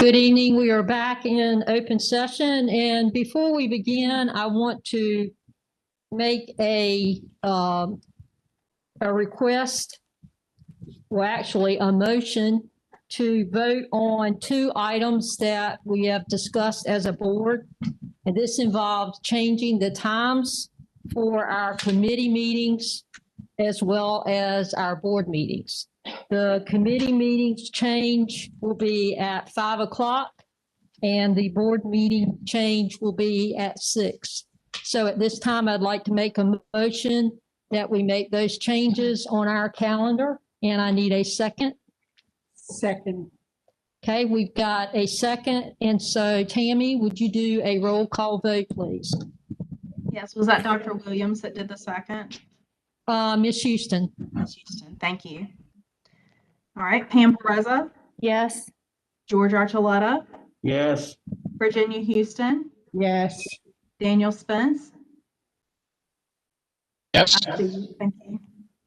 Good evening. We are back in open session. And before we begin, I want to make a request, well, actually a motion to vote on two items that we have discussed as a board. And this involves changing the times for our committee meetings as well as our board meetings. The committee meetings change will be at 5 o'clock and the board meeting change will be at 6. So at this time, I'd like to make a motion that we make those changes on our calendar, and I need a second. Second. Okay, we've got a second. And so Tammy, would you do a roll call vote, please? Yes, was that Dr. Williams that did the second? Ms. Houston. Ms. Houston, thank you. All right, Pam Pereza, Yes. George Archuleta, Yes. Virginia Houston, Yes. Daniel Spence. Yes. Thank you.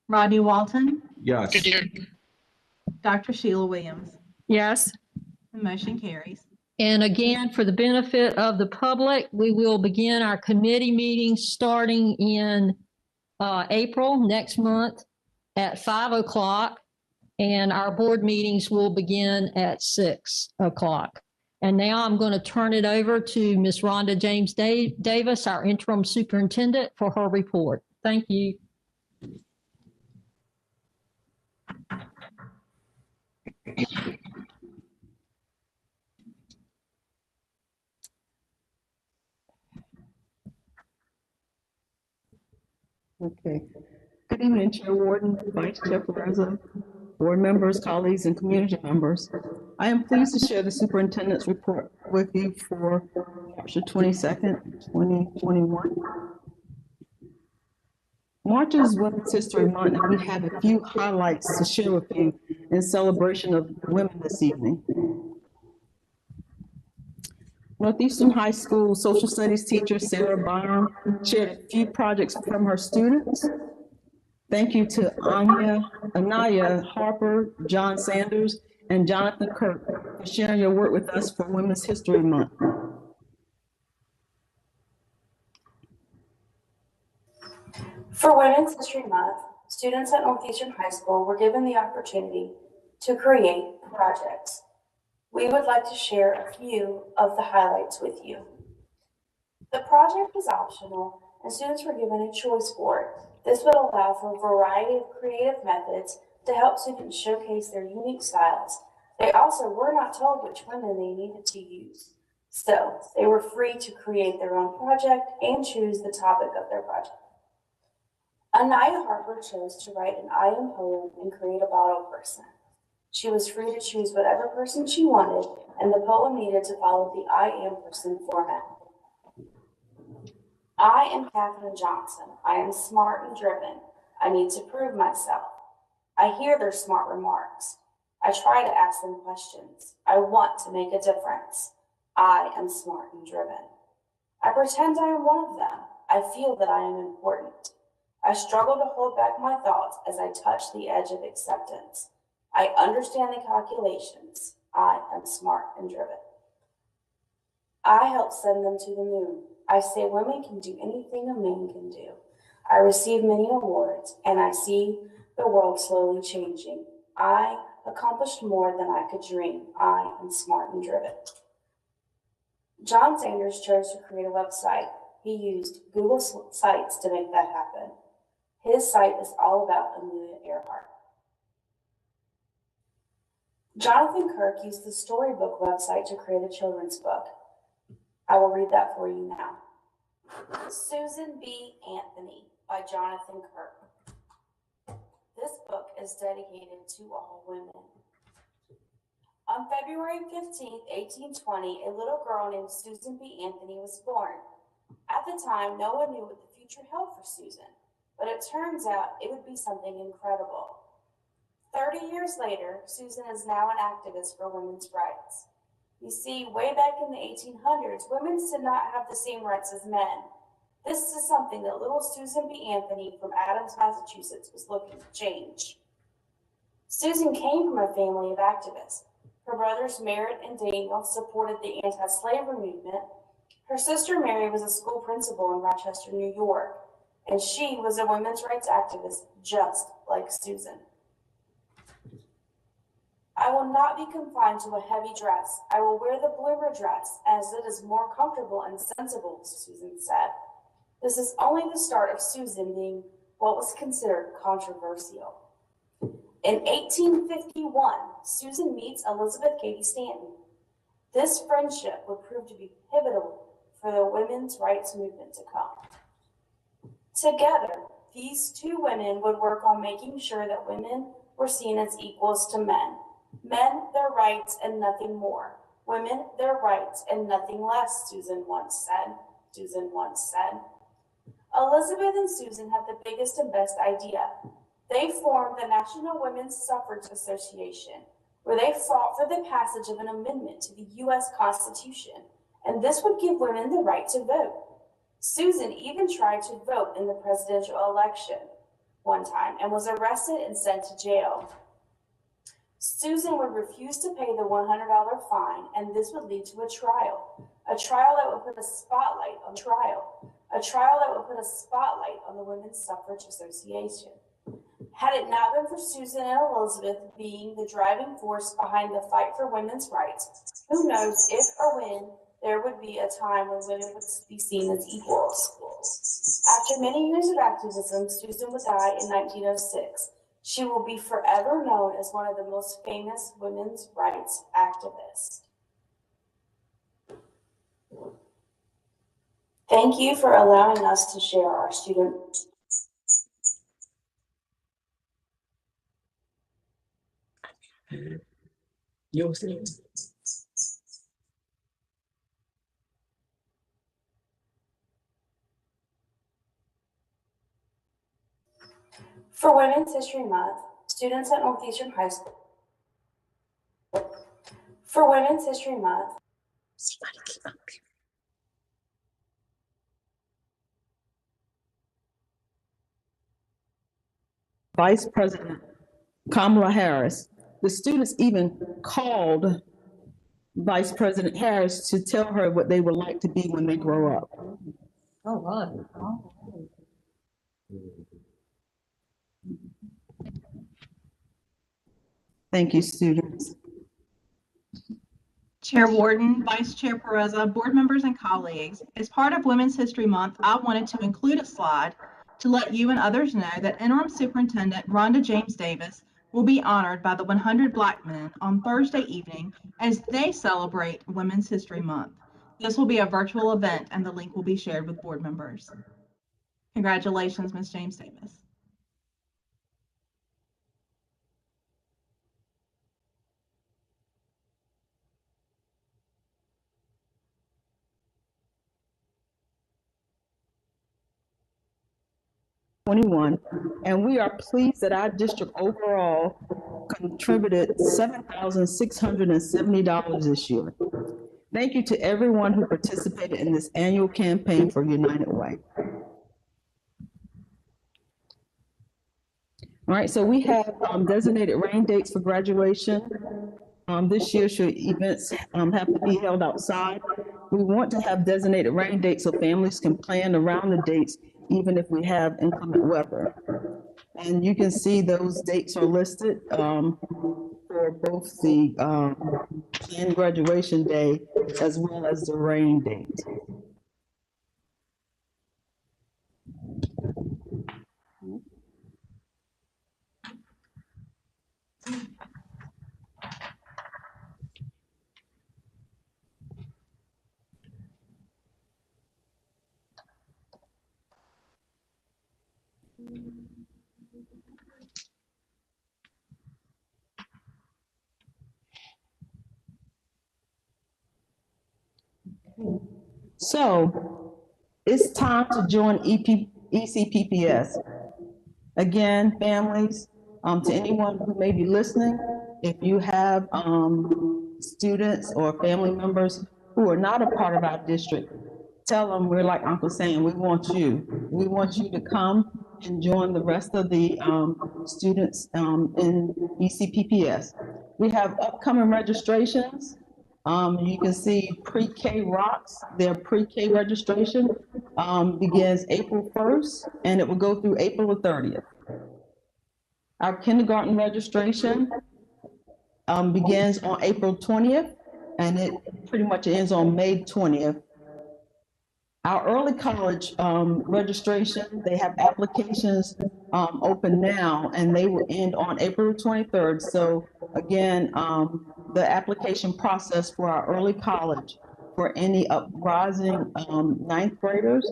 Rodney Walton, Yes. Dr. Sheila Williams. Yes. The motion carries. And again, for the benefit of the public, we will begin our committee meetings starting in April next month at 5 o'clock. And our board meetings will begin at 6 o'clock. And now I'm going to turn it over to Ms. Rhonda James Davis, our interim superintendent, for her report. Thank you. Okay. Good evening, Chair Warden, Vice Chair Pereza, board members, colleagues, and community members. I am pleased to share the superintendent's report with you for March 22nd, 2021. March is Women's History Month, and we have a few highlights to share with you in celebration of women this evening. Northeastern High School social studies teacher Sarah Byram shared a few projects from her students. Thank you to Anaya Harper, John Sanders, and Jonathan Kirk for sharing your work with us for Women's History Month. For Women's History Month, students at Northeastern High School were given the opportunity to create projects. We would like to share a few of the highlights with you. The project was optional and students were given a choice board. This would allow for a variety of creative methods to help students showcase their unique styles. They also were not told which women they needed to use. So they were free to create their own project and choose the topic of their project. Anaya Harper chose to write an I am poem and create a bottle person. She was free to choose whatever person she wanted, and the poem needed to follow the I am person format. I am Katherine Johnson. I am smart and driven. I need to prove myself. I hear their smart remarks. I try to ask them questions. I want to make a difference. I am smart and driven. I pretend I am one of them. I feel that I am important. I struggle to hold back my thoughts as I touch the edge of acceptance. I understand the calculations. I am smart and driven. I help send them to the moon. I say women can do anything a man can do. I receive many awards, and I see the world slowly changing. I accomplished more than I could dream. I am smart and driven. John Sanders chose to create a website. He used Google Sites to make that happen. His site is all about Amelia Earhart. Jonathan Kirk used the Storybook website to create a children's book. I will read that for you now. Susan B. Anthony by Jonathan Kirk. This book is dedicated to all women. On February 15th, 1820, a little girl named Susan B. Anthony was born. At the time, no one knew what the future held for Susan, but it turns out it would be something incredible. 30 years later, Susan is now an activist for women's rights. You see, way back in the 1800s, women did not have the same rights as men. This is something that little Susan B. Anthony from Adams, Massachusetts was looking to change. Susan came from a family of activists. Her brothers Merritt and Daniel supported the anti-slavery movement. Her sister Mary was a school principal in Rochester, New York, and she was a women's rights activist just like Susan. I will not be confined to a heavy dress. I will wear the bloomer dress as it is more comfortable and sensible, Susan said. This is only the start of Susan being what was considered controversial. In 1851, Susan meets Elizabeth Cady Stanton. This friendship would prove to be pivotal for the women's rights movement to come. Together, these two women would work on making sure that women were seen as equals to men. Men, their rights and nothing more. Women, their rights and nothing less, Susan once said. Elizabeth and Susan had the biggest and best idea. They formed the National Women's Suffrage Association, where they fought for the passage of an amendment to the U.S. Constitution, and this would give women the right to vote. Susan even tried to vote in the presidential election one time and was arrested and sent to jail. Susan would refuse to pay the $100 fine, and this would lead to a trial that would put a spotlight on the Women's Suffrage Association. Had it not been for Susan and Elizabeth being the driving force behind the fight for women's rights, who knows if or when there would be a time when women would be seen as equals. After many years of activism, Susan would die in 1906. She will be forever known as one of the most famous women's rights activists. Thank you for allowing us to share our student. For Women's History Month, students at Northeastern High School. For Women's History Month, Vice President Kamala Harris. The students even called Vice President Harris to tell her what they would like to be when they grow up. Oh, right. Thank you, students. Chair Warden, Vice Chair Pereza, board members and colleagues, as part of Women's History Month, I wanted to include a slide to let you and others know that Interim Superintendent Rhonda James Davis will be honored by the 100 Black men on Thursday evening as they celebrate Women's History Month. This will be a virtual event and the link will be shared with board members. Congratulations, Ms. James Davis. And we are pleased that our district overall contributed $7,670 this year. Thank you to everyone who participated in this annual campaign for United Way. All right, so we have designated rain dates for graduation. This year, should events have to be held outside, we want to have designated rain dates so families can plan around the dates, even if we have inclement weather. And you can see those dates are listed for both the planned graduation day as well as the rain date. So it's time to join ECPPS. Again, families, to anyone who may be listening, if you have students or family members who are not a part of our district, tell them we're like Uncle Sam, we want you. We want you to come and join the rest of the students in ECPPS. We have upcoming registrations. You can see pre-K rocks. Their pre-K registration begins April 1st and it will go through April the 30th. Our kindergarten registration begins on April 20th and it pretty much ends on May 20th. Our early college registration, they have applications open now and they will end on April 23rd. So again, the application process for our early college for any rising ninth graders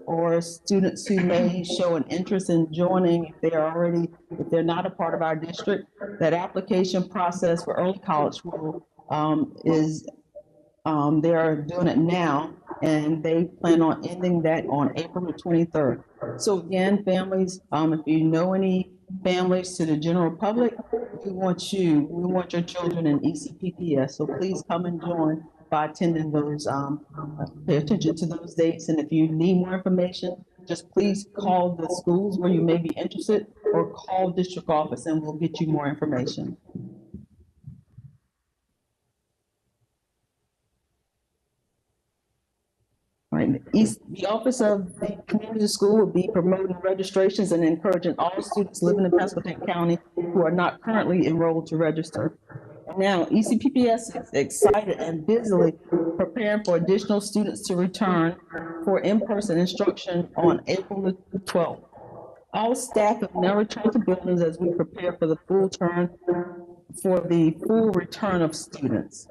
or students who may show an interest in joining if they're not a part of our district, that application process for early college will they are doing it now, and they plan on ending that on April the 23rd. So again, families, if you know any families to the general public, we want your children in ECPPS. So please come and join by attending those, pay attention to those dates. And if you need more information, just please call the schools where you may be interested or call district office and we'll get you more information. Right. The Office of the Community School will be promoting registrations and encouraging all students living in Pasquotank County who are not currently enrolled to register. And now, ECPPS is excited and busily preparing for additional students to return for in-person instruction on April the 12th. All staff have now returned to buildings as we prepare for the full return of students.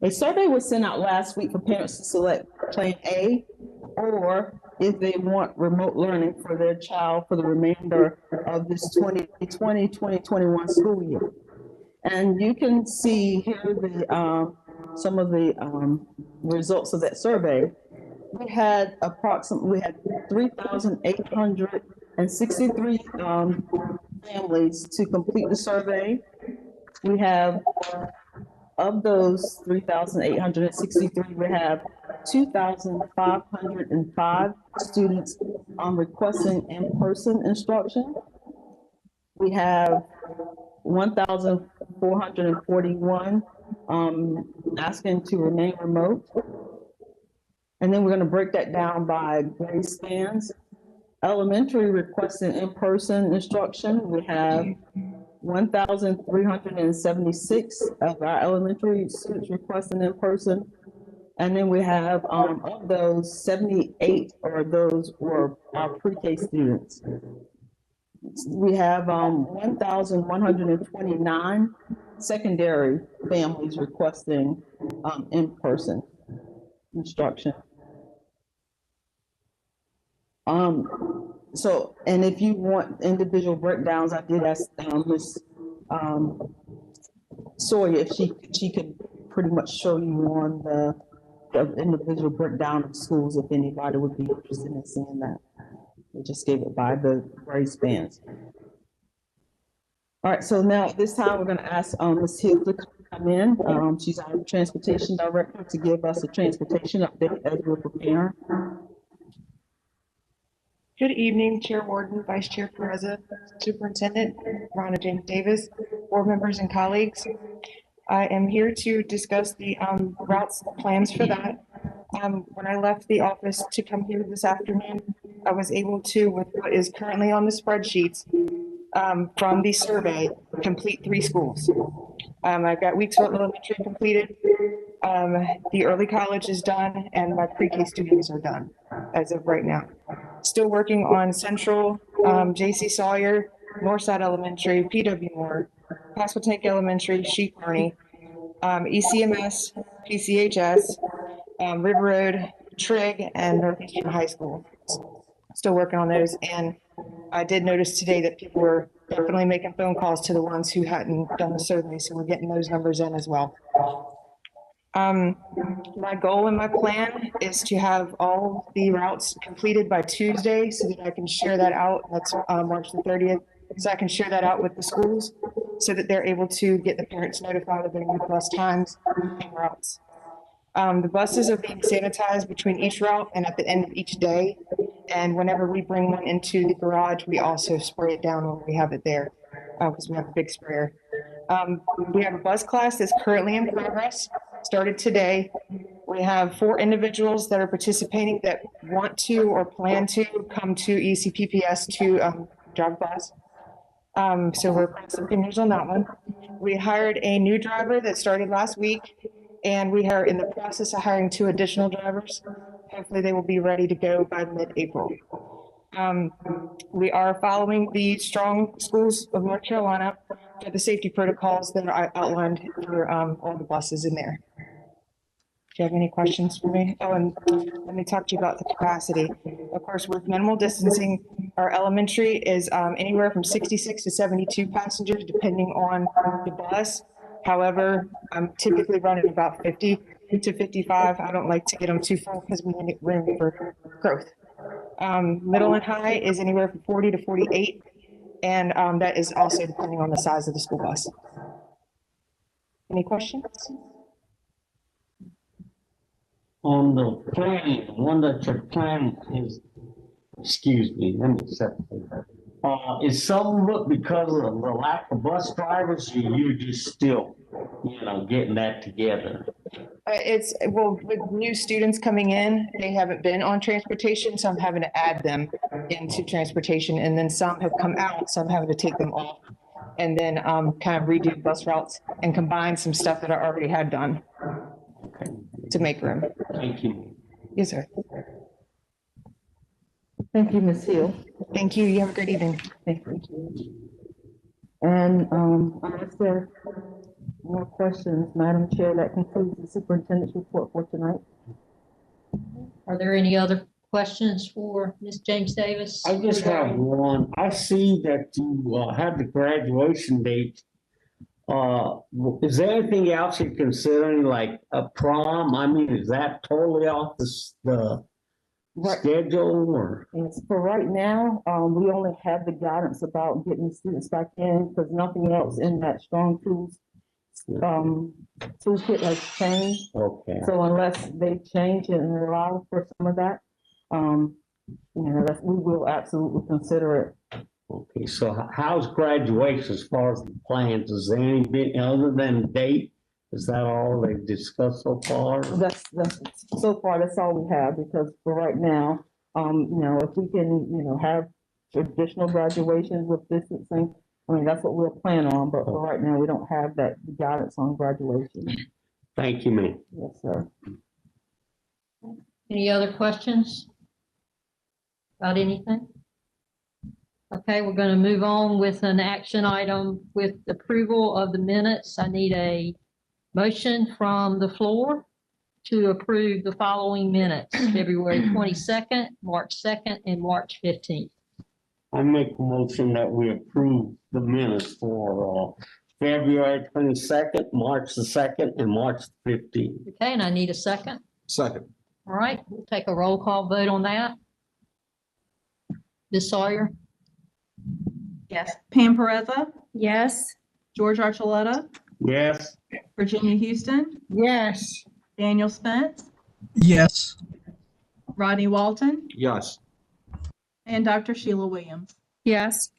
A survey was sent out last week for parents to select Plan A, or if they want remote learning for their child for the remainder of this 2020-2021 school year. And you can see here some of the results of that survey. We had 3,863 families to complete the survey. We have, of those 3,863, we have 2,505 students requesting in-person instruction. We have 1,441 asking to remain remote. And then we're going to break that down by grade spans. Elementary requesting in-person instruction. We have 1,376 of our elementary students requesting in person. And then we have, of those, 78 or those were our pre-K students. We have 1,129 secondary families requesting in-person instruction. So, and if you want individual breakdowns, I did ask Ms. Sawyer if she could pretty much show you on the individual breakdown of schools if anybody would be interested in seeing that. We just gave it by the grade spans. All right, so now at this time we're going to ask Ms. Hill to come in. She's our transportation director to give us a transportation update as we're preparing. Good evening, Chair Warden, Vice Chair Pereza, Superintendent Rhonda James Davis, board members and colleagues. I am here to discuss the routes plans for that. When I left the office to come here this afternoon, I was able to, with what is currently on the spreadsheets from the survey, complete 3 schools. I've got Weeksville Elementary completed, the early college is done, and my pre-K students are done as of right now. Still working on Central, J.C. Sawyer, Northside Elementary, P.W. Moore, Pasquotank Elementary, Sheep Kearney, ECMS, PCHS, River Road, TRIG, and Northeastern High School. Still working on those, and I did notice today that people were definitely making phone calls to the ones who hadn't done the survey, so we're getting those numbers in as well. My goal and my plan is to have all the routes completed by Tuesday so that I can share that out. That's March the 30th. So I can share that out with the schools so that they're able to get the parents notified of their new bus times and routes. The buses are being sanitized between each route and at the end of each day. And whenever we bring one into the garage, we also spray it down when we have it there, because we have a big sprayer. We have a bus class that's currently in progress, started today. We have 4 individuals that are participating that want to or plan to come to ECPPS to drive a bus. So we're crossing fingers on that one. We hired a new driver that started last week, and we are in the process of hiring 2 additional drivers. Hopefully they will be ready to go by mid-April. We are following the Strong Schools of North Carolina for the safety protocols that are outlined for all the buses in there. Do you have any questions for me? Oh, and let me talk to you about the capacity. Of course, with minimal distancing, our elementary is anywhere from 66 to 72 passengers, depending on the bus. However, I'm typically running about 50 to 55. I don't like to get them too full because we need room for growth. Middle and high is anywhere from 40 to 48, and that is also depending on the size of the school bus. Any questions? On the plan, one that your plan is, excuse me, let me set that. Is some of it because of the lack of bus drivers, or you're just still, getting that together? Well, with new students coming in, they haven't been on transportation, so I'm having to add them into transportation. And then some have come out, so I'm having to take them off. And then kind of redo bus routes and combine some stuff that I already had done to make room. Thank you. Yes, sir. Thank you, Ms. Hill. Thank you. You have a great evening. Thank you. And unless there are more questions, Madam Chair, that concludes the superintendent's report for tonight. Are there any other questions for Ms. James Davis? I just have one. I see that you have the graduation date. Is there anything else you're considering, like a prom? I mean, is that totally off the schedule, or? Yes, for right now, we only have the guidance about getting the students back in because nothing else in that strong tools toolkit has changed. Okay. So unless they change it and allow for some of that, we will absolutely consider it. Okay, so how's graduation as far as the plans? Is there anything other than date? Is that all they've discussed so far? That's so far, that's all we have, because for right now, if we can, have traditional graduations with distancing, I mean, that's what we'll plan on, but for right now, we don't have that guidance on graduation. Thank you, ma'am. Yes, sir. Any other questions about anything? Okay, we're going to move on with an action item with approval of the minutes. I need a motion from the floor to approve the following minutes: February 22nd, March 2nd, and March 15th. I make a motion that we approve the minutes for February 22nd, March the 2nd, and March 15th. Okay, and I need a second. Second. All right, we'll take a roll call vote on that. Ms. Sawyer? Yes. Pam Pereza, Yes. George Archuleta, Yes. Virginia Houston, Yes. Daniel Spence, Yes. Rodney Walton, Yes. and Dr. Sheila Williams. Yes.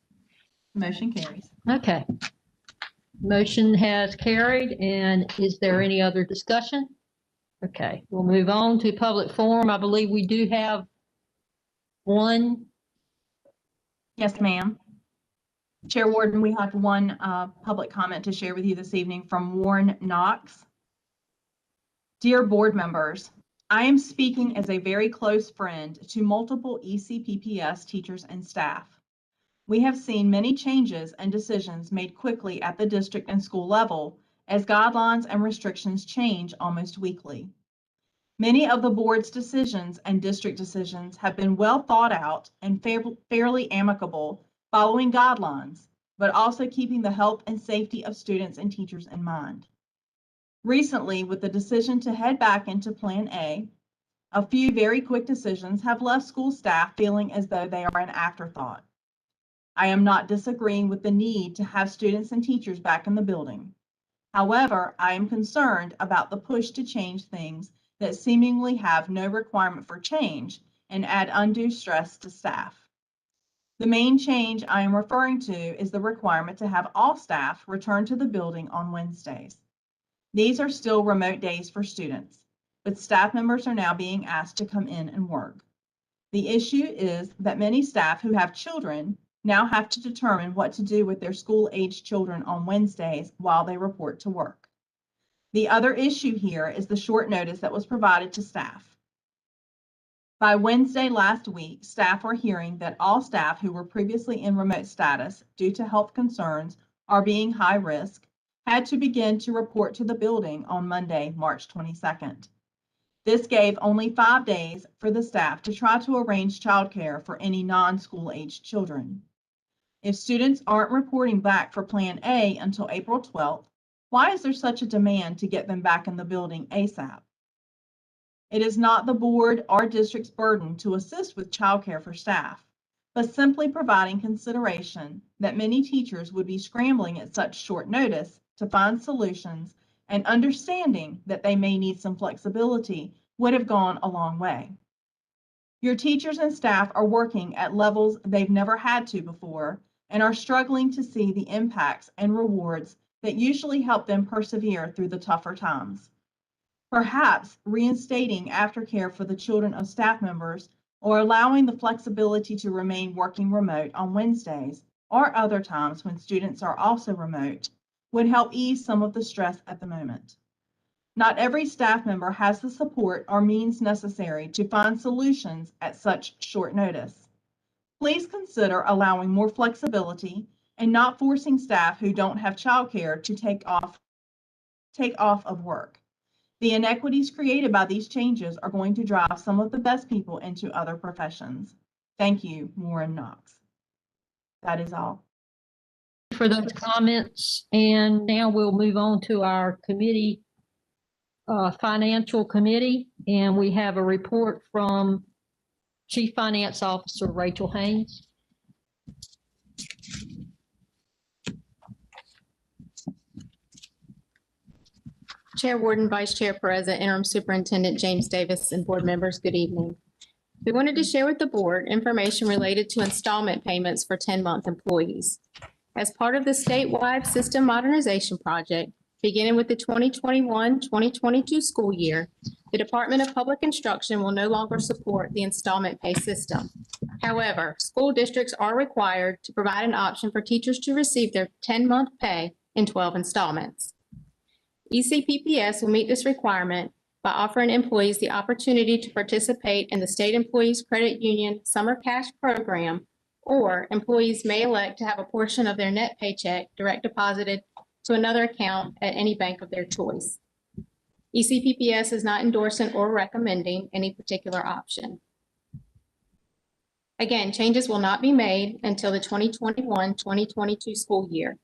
Motion carries. Okay. Motion has carried, and is there any other discussion? Okay, we'll move on to public forum. I believe we do have one. Yes, ma'am. Chair Warden, we have one public comment to share with you this evening from Warren Knox. Dear board members, I am speaking as a very close friend to multiple ECPPS teachers and staff. We have seen many changes and decisions made quickly at the district and school level as guidelines and restrictions change almost weekly. Many of the board's decisions and district decisions have been well thought out and fairly amicable, following guidelines, but also keeping the health and safety of students and teachers in mind. Recently, with the decision to head back into Plan a few very quick decisions have left school staff feeling as though they are an afterthought. I am not disagreeing with the need to have students and teachers back in the building. However, I am concerned about the push to change things that seemingly have no requirement for change and add undue stress to staff. The main change I am referring to is the requirement to have all staff return to the building on Wednesdays. These are still remote days for students, but staff members are now being asked to come in and work. The issue is that many staff who have children now have to determine what to do with their school-aged children on Wednesdays while they report to work. The other issue here is the short notice that was provided to staff. By Wednesday last week, staff were hearing that all staff who were previously in remote status due to health concerns or being high risk had to begin to report to the building on Monday, March 22nd. This gave only 5 days for the staff to try to arrange childcare for any non-school aged children. If students aren't reporting back for Plan A until April 12th, why is there such a demand to get them back in the building ASAP? It is not the board or district's burden to assist with childcare for staff, but simply providing consideration that many teachers would be scrambling at such short notice to find solutions, and understanding that they may need some flexibility would have gone a long way. Your teachers and staff are working at levels they've never had to before and are struggling to see the impacts and rewards that usually help them persevere through the tougher times. Perhaps reinstating aftercare for the children of staff members or allowing the flexibility to remain working remote on Wednesdays or other times when students are also remote would help ease some of the stress at the moment. Not every staff member has the support or means necessary to find solutions at such short notice. Please consider allowing more flexibility and not forcing staff who don't have childcare to take off of work. The inequities created by these changes are going to drive some of the best people into other professions. Thank you, Warren Knox. That is all. For those comments. And now we'll move on to our committee, financial committee. And we have a report from Chief Finance Officer Rachel Haynes. Chair Warden, Vice Chair Perez, Interim Superintendent James Davis, and board members, good evening. We wanted to share with the board information related to installment payments for 10-month employees. As part of the statewide system modernization project, beginning with the 2021-2022 school year, the Department of Public Instruction will no longer support the installment pay system. However, school districts are required to provide an option for teachers to receive their 10-month pay in 12 installments. ECPPS will meet this requirement by offering employees the opportunity to participate in the State Employees Credit Union Summer Cash Program, or employees may elect to have a portion of their net paycheck direct deposited to another account at any bank of their choice. ECPPS is not endorsing or recommending any particular option. Again, changes will not be made until the 2021-2022 school year.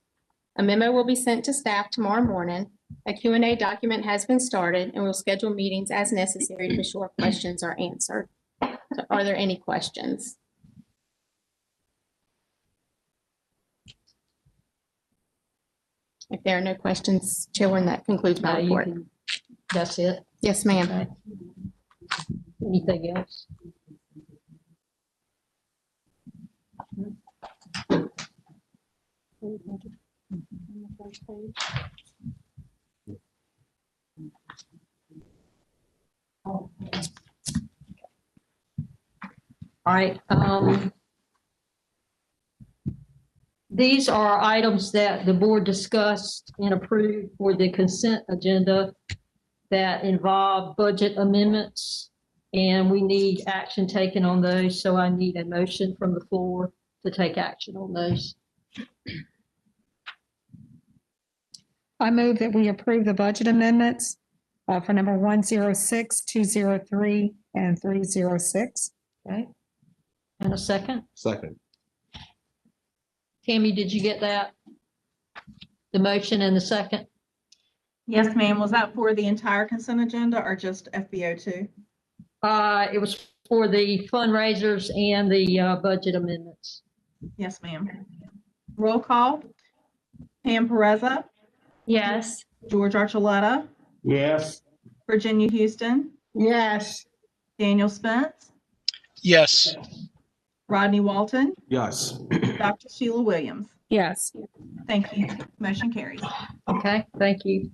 A memo will be sent to staff tomorrow morning. A Q&A document has been started, and we'll schedule meetings as necessary to be sure questions are answered. So are there any questions? If there are no questions, Chairwoman, that concludes my report. That's it. Yes, ma'am. Okay. Anything else? All right. These are items that the board discussed and approved for the consent agenda that involve budget amendments, and we need action taken on those. So I need a motion from the floor to take action on those. I move that we approve the budget amendments for number 106, 203, and 306. Okay. And a second? Second. Tammy, did you get that? The motion and the second? Yes, ma'am. Was that for the entire consent agenda or just FBO2? It was for the fundraisers and the budget amendments. Yes, ma'am. Roll call. Pam Pereza, Yes. George Archuleta, Yes. Virginia Houston, Yes. Daniel Spence, Yes. Rodney Walton, Yes. Dr. Sheila Williams. Yes. Thank you. Motion carries. Okay, thank you.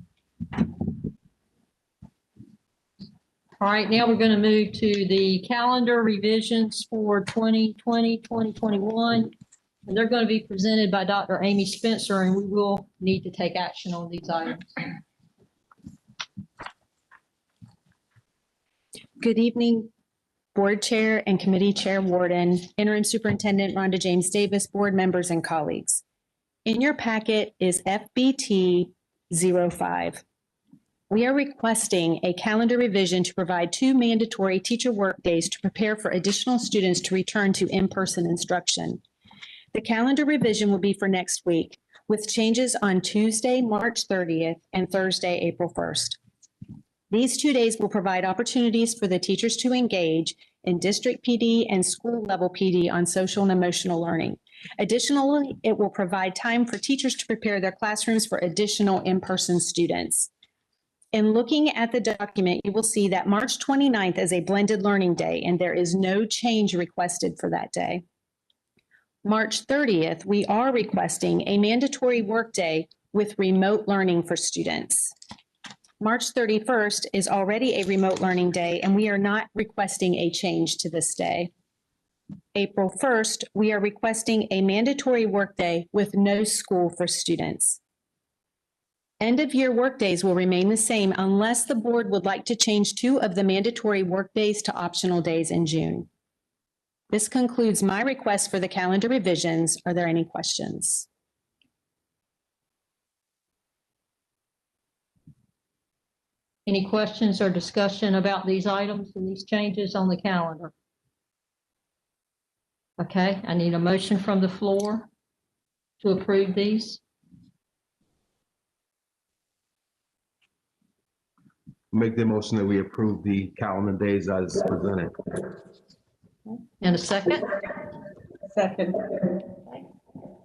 All right, now we're going to move to the calendar revisions for 2020, 2021. And they're going to be presented by Dr. Amy Spencer, and we will need to take action on these items. Good evening, Board Chair and Committee Chair Warden, Interim Superintendent Rhonda James Davis, board members and colleagues. In your packet is FBT 05. We are requesting a calendar revision to provide 2 mandatory teacher work days to prepare for additional students to return to in-person instruction. The calendar revision will be for next week, with changes on Tuesday, March 30th and Thursday, April 1st. These 2 days will provide opportunities for the teachers to engage in district PD and school level PD on social and emotional learning. Additionally, it will provide time for teachers to prepare their classrooms for additional in-person students. In looking at the document, you will see that March 29th is a blended learning day, and there is no change requested for that day. March 30th, we are requesting a mandatory workday with remote learning for students. March 31st is already a remote learning day, and we are not requesting a change to this day. April 1st, we are requesting a mandatory workday with no school for students. End of year workdays will remain the same unless the board would like to change 2 of the mandatory workdays to optional days in June. This concludes my request for the calendar revisions. Are there any questions? Any questions or discussion about these items and these changes on the calendar? Okay, I need a motion from the floor to approve these. Make the motion that we approve the calendar days as presented. And a second? Second.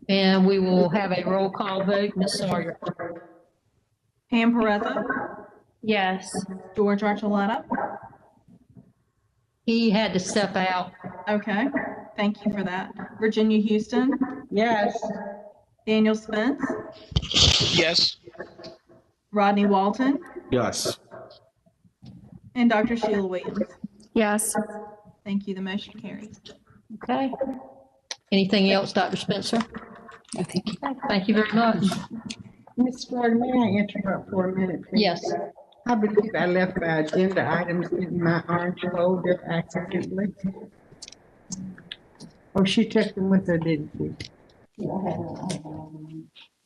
And we will have a roll call vote. Ms. Sawyer. Pam Perezza, Yes. George Archuleta. He had to step out. Okay, thank you for that. Virginia Houston, Yes. Daniel Spence, Yes. Rodney Walton, Yes. and Dr. Sheila Williams. Yes. Thank you. The motion carries. Okay. Anything else, Dr. Spencer? No, thank you. Thank you very much. Ms. Ford, may I interrupt for a minute, please? Yes. I believe I left the agenda items in my orange folder accidentally. Oh, she took them with her, didn't she?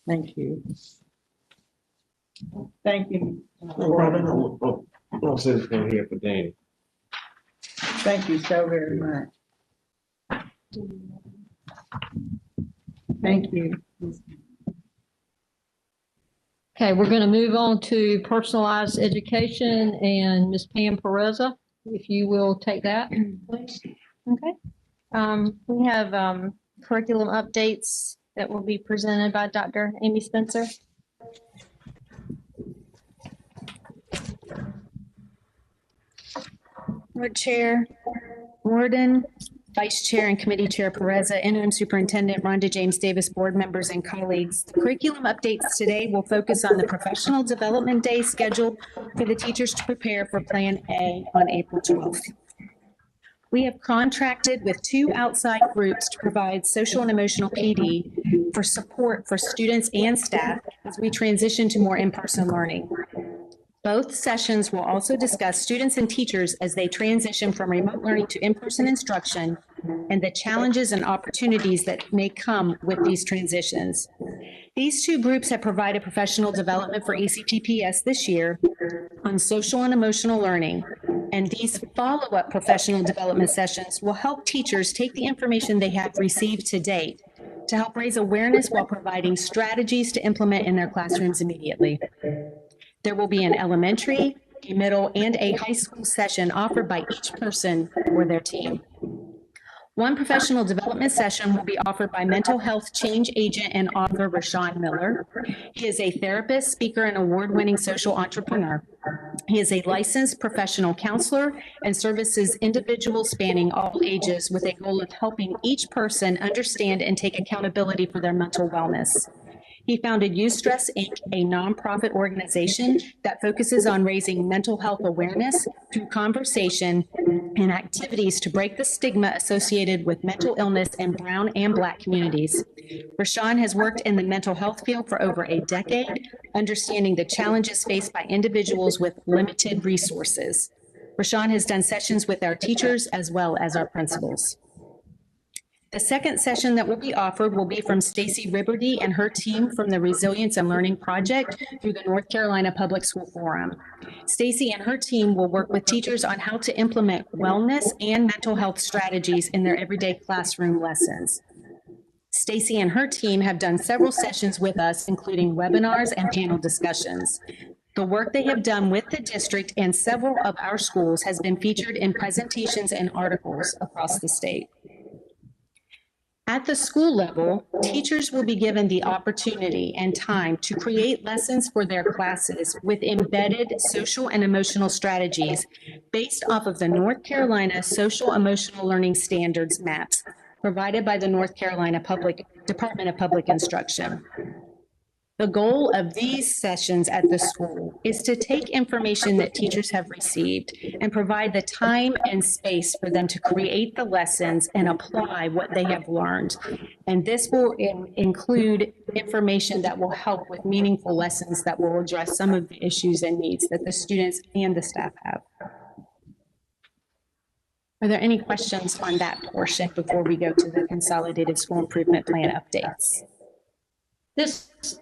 Thank you. Thank you. I'll sit this one here for Danny. Thank you so very much. Thank you. Okay, we're going to move on to personalized education, and Ms. Pam Perezza, if you will take that, please. Okay. We have curriculum updates that will be presented by Dr. Amy Spencer. Board Chair Warden, Vice Chair and Committee Chair Perezza, Interim Superintendent Rhonda James Davis, board members and colleagues. The curriculum updates today will focus on the professional development day scheduled for the teachers to prepare for Plan A on April 12th. We have contracted with 2 outside groups to provide social and emotional PD for support for students and staff as we transition to more in-person learning. Both sessions will also discuss students and teachers as they transition from remote learning to in-person instruction and the challenges and opportunities that may come with these transitions. These 2 groups have provided professional development for ECPPS this year on social and emotional learning, and these follow-up professional development sessions will help teachers take the information they have received to date to help raise awareness while providing strategies to implement in their classrooms immediately. There will be an elementary, a middle, and a high school session offered by each person or their team. One professional development session will be offered by mental health change agent and author Rashaan Miller. He is a therapist, speaker, and award-winning social entrepreneur. He is a licensed professional counselor and services individuals spanning all ages with a goal of helping each person understand and take accountability for their mental wellness. He founded Eustress Inc., a nonprofit organization that focuses on raising mental health awareness through conversation and activities to break the stigma associated with mental illness in Brown and Black communities. Rashaan has worked in the mental health field for over a decade, understanding the challenges faced by individuals with limited resources. Rashaan has done sessions with our teachers as well as our principals. The second session that will be offered will be from Stacy Ribberty and her team from the Resilience and Learning Project through the North Carolina Public School Forum. Stacy and her team will work with teachers on how to implement wellness and mental health strategies in their everyday classroom lessons. Stacy and her team have done several sessions with us, including webinars and panel discussions. The work they have done with the district and several of our schools has been featured in presentations and articles across the state. At the school level, teachers will be given the opportunity and time to create lessons for their classes with embedded social and emotional strategies based off of the North Carolina Social Emotional Learning Standards maps provided by the North Carolina Department of Public Instruction. The goal of these sessions at the school is to take information that teachers have received and provide the time and space for them to create the lessons and apply what they have learned. And this will include information that will help with meaningful lessons that will address some of the issues and needs that the students and the staff have. Are there any questions on that portion before we go to the Consolidated School Improvement Plan updates?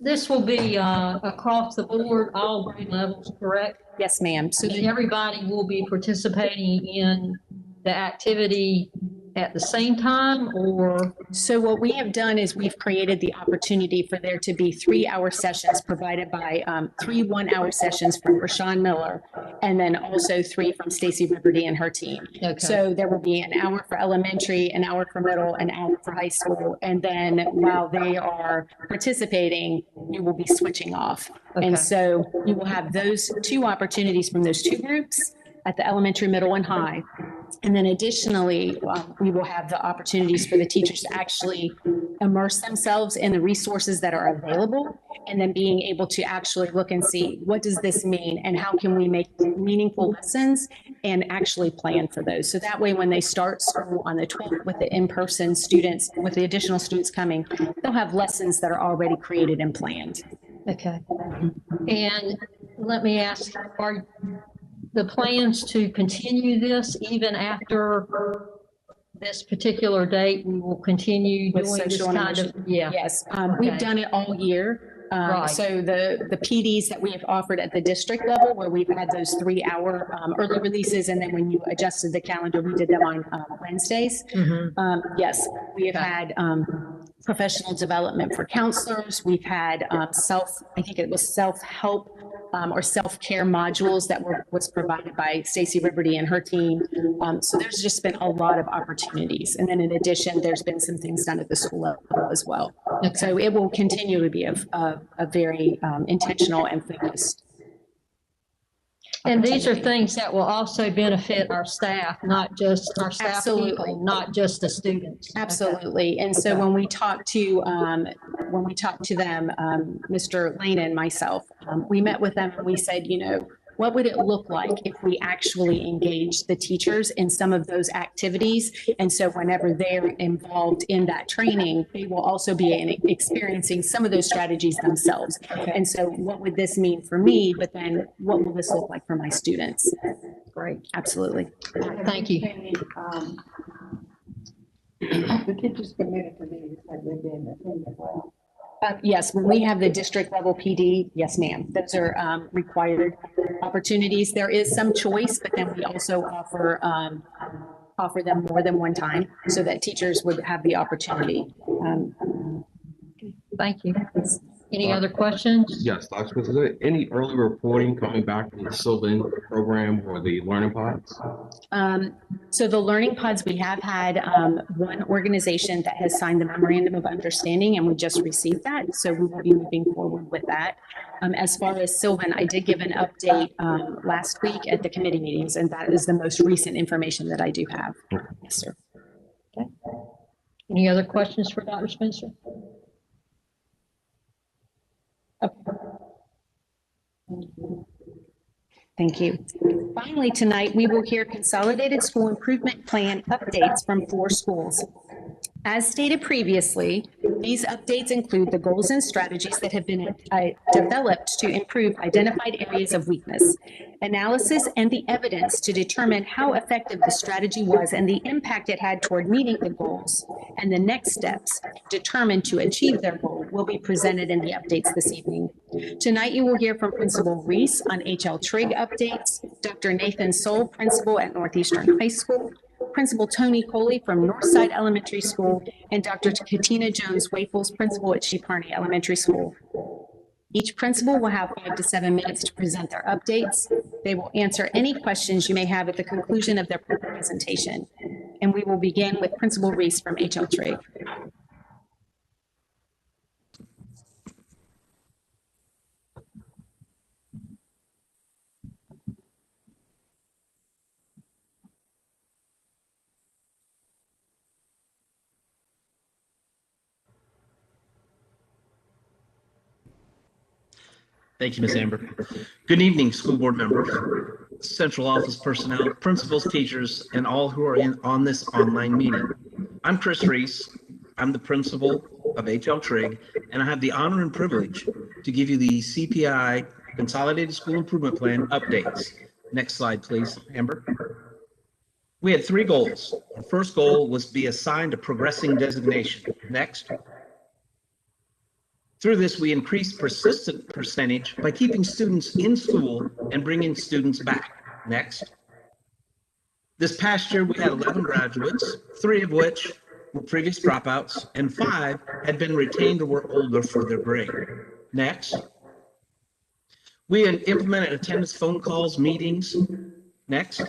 This will be across the board, all grade levels, correct? Yes, ma'am. So everybody will be participating in the activity at the same time, or? So what we have done is we've created the opportunity for there to be 3-hour sessions provided by 3 one-hour sessions from Rashaan Miller, and then also 3 from Stacy Ribberty and her team. Okay. So there will be an hour for elementary, an hour for middle, an hour for high school, and then while they are participating, you will be switching off. Okay. And so you will have those 2 opportunities from those 2 groups at the elementary, middle, and high. And then additionally, we will have the opportunities for the teachers to actually immerse themselves in the resources that are available, and then being able to actually look and see, what does this mean and how can we make meaningful lessons and actually plan for those. So that way, when they start school on the 12th with the in-person students, with the additional students coming, they'll have lessons that are already created and planned. Okay. And let me ask, are the plans to continue this even after this particular date? We will continue With doing this social kind of, yeah. Yes, Okay. we've done it all year. Right. So the PDs that we have offered at the district level, where we've had those 3-hour early releases, and then when you adjusted the calendar, we did them on Wednesdays. Mm-hmm. Yes, we have had professional development for counselors. We've had I think it was self-help or self-care modules that was provided by Stacy Ribberty and her team. So there's just been a lot of opportunities. And then in addition, there's been some things done at the school level as well. Okay. So it will continue to be a very intentional and focused. And these are things that will also benefit our staff, not just our staff Absolutely. people, not just the students. Absolutely. Okay. And so when we talk to them, Mr. Lane and myself, we met with them and we said, you know, what would it look like if we actually engaged the teachers in some of those activities? And so whenever they're involved in that training, they will also be experiencing some of those strategies themselves. Okay. And so what would this mean for me? But then what will this look like for my students? Great. Absolutely. Thank you. The teachers committed to these, have they been attended well? Yes, when we have the district level PD, yes, ma'am. Those are required opportunities. There is some choice, but then we also offer them more than one time so that teachers would have the opportunity. Thank you. Any other questions? Yes, Dr. Smith, is there any early reporting coming back from the Sylvan program or the Learning Pods? So the learning pods, we have had one organization that has signed the memorandum of understanding, and we just received that. So we will be moving forward with that. As far as Sylvan, I did give an update last week at the committee meetings, and that is the most recent information that I do have. Yes, sir. Any other questions for Dr. Spencer? Okay. Thank you. Finally, tonight, we will hear consolidated school improvement plan updates from 4 schools. As stated previously, these updates include the goals and strategies that have been developed to improve identified areas of weakness, analysis and the evidence to determine how effective the strategy was and the impact it had toward meeting the goals, and the next steps determined to achieve their goal will be presented in the updates this evening. Tonight, you will hear from Principal Reese on HLTRIG updates, Dr. Nathan Soul, Principal at Northeastern High School, Principal Tony Coley from Northside Elementary School, and Dr. Katina Jones-Wafels, Principal at Sheparney Elementary School. Each principal will have 5 to 7 minutes to present their updates. They will answer any questions you may have at the conclusion of their presentation. And we will begin with Principal Reese from HLTRIG. Thank you, Ms. Amber. Good evening, school board members, central office personnel, principals, teachers, and all who are on this online meeting. I'm Chris Reese. I'm the principal of HLTRIG, and I have the honor and privilege to give you the CPI Consolidated School Improvement Plan updates. Next slide, please, Amber. We had 3 goals. Our first goal was to be assigned a progressing designation. Next. Through this, we increased persistent percentage by keeping students in school and bringing students back. Next. This past year, we had 11 graduates, 3 of which were previous dropouts, and 5 had been retained or were older for their grade. Next. We had implemented attendance phone calls, meetings. Next.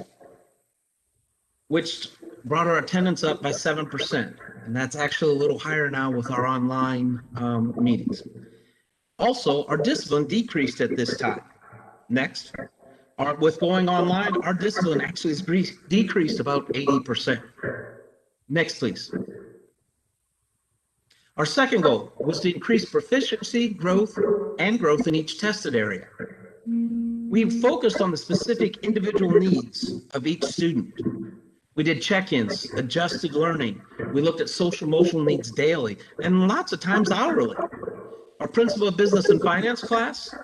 Which brought our attendance up by 7%. And that's actually a little higher now with our online meetings. Also, our discipline decreased at this time. Next, with going online, our discipline actually has decreased about 80%. Next, please. Our second goal was to increase proficiency, growth in each tested area. We focused on the specific individual needs of each student. We did check-ins, adjusted learning. We looked at social emotional needs daily, and lots of times hourly. Our principal of business and finance class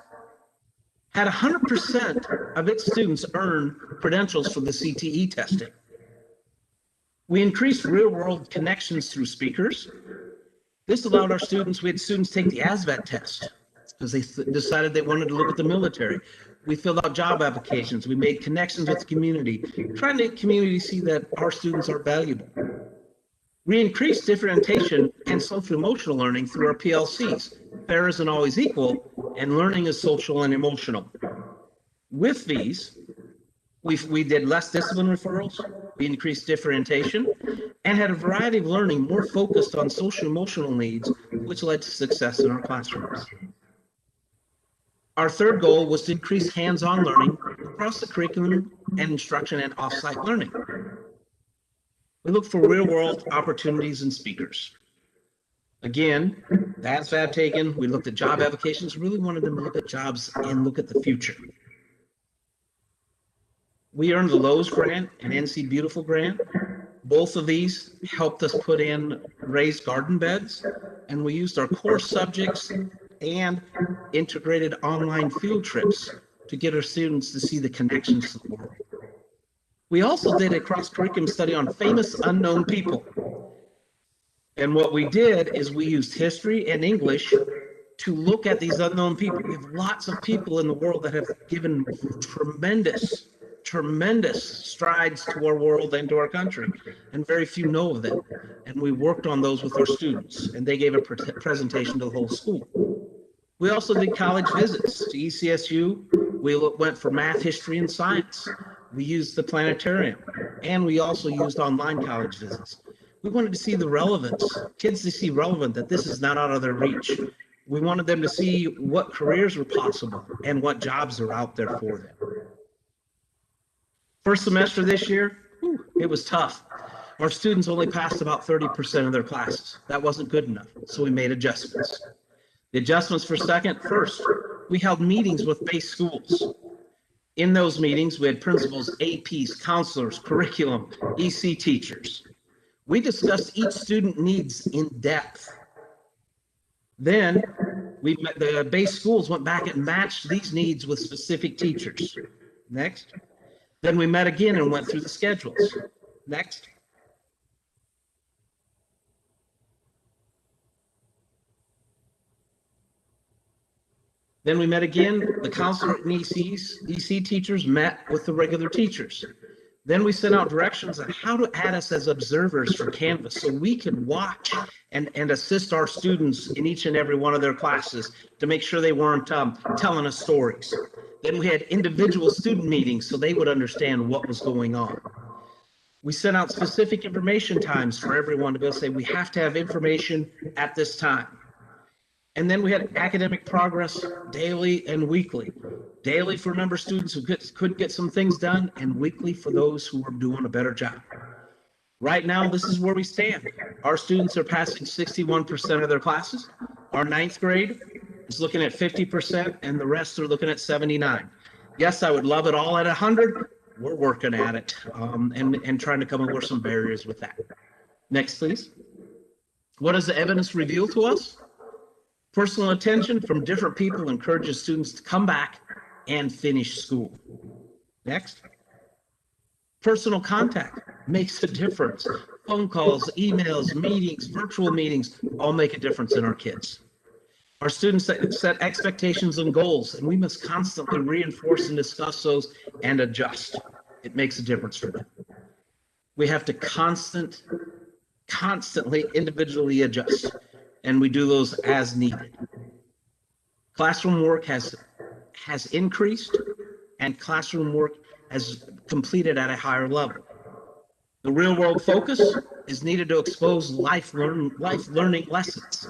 had 100% of its students earn credentials for the CTE testing. We increased real-world connections through speakers. This allowed our students, we had students take the ASVAT test because they decided they wanted to look at the military. We filled out job applications. We made connections with the community, trying to make community see that our students are valuable. We increased differentiation and social emotional learning through our PLCs. Fair isn't always equal, and learning is social and emotional. With these, we did less discipline referrals, we increased differentiation, and had a variety of learning more focused on social emotional needs, which led to success in our classrooms. Our third goal was to increase hands-on learning across the curriculum and instruction and off-site learning. We looked for real-world opportunities and speakers. Again, the ASVAB taken, we looked at job applications, really wanted them to look at jobs and look at the future. We earned the Lowe's grant and NC Beautiful grant. Both of these helped us put in raised garden beds, and we used our core subjects and integrated online field trips to get our students to see the connections to the world. We also did a cross-curriculum study on famous unknown people. And what we did is we used history and English to look at these unknown people. We have lots of people in the world that have given tremendous strides to our world and to our country, and very few know of them. And we worked on those with our students, and they gave a presentation to the whole school. We also did college visits to ECSU. We went for math, history, and science. We used the planetarium, and we also used online college visits. We wanted to see the relevance, kids to see relevant that this is not out of their reach. We wanted them to see what careers were possible and what jobs are out there for them. First semester this year, it was tough. Our students only passed about 30% of their classes. That wasn't good enough, so we made adjustments. The adjustments for first, we held meetings with base schools. In those meetings, we had principals, APs, counselors, curriculum, EC teachers. We discussed each student needs in depth. Then the base schools went back and matched these needs with specific teachers. Next. Then we met again and went through the schedules. Next. Then we met again, the counselor and EC teachers met with the regular teachers. Then we sent out directions on how to add us as observers for Canvas so we can watch and assist our students in each and every one of their classes to make sure they weren't telling us stories. Then we had individual student meetings so they would understand what was going on. We sent out specific information times for everyone to go say, we have to have information at this time. And then we had academic progress daily and weekly. Daily for a number of students who couldn't get some things done, and weekly for those who were doing a better job. Right now, this is where we stand. Our students are passing 61% of their classes. Our 9th grade is looking at 50%, and the rest are looking at 79. Yes, I would love it all at 100. We're working at it and trying to come over some barriers with that. Next, please. What does the evidence reveal to us? Personal attention from different people encourages students to come back and finish school. Next. Personal contact makes a difference. Phone calls, emails, meetings, virtual meetings, all make a difference in our kids. Our students set expectations and goals, and we must constantly reinforce and discuss those and adjust. It makes a difference for them. We have to constantly individually adjust, and we do those as needed. Classroom work has increased, and classroom work has completed at a higher level. The real world focus is needed to expose life learning lessons.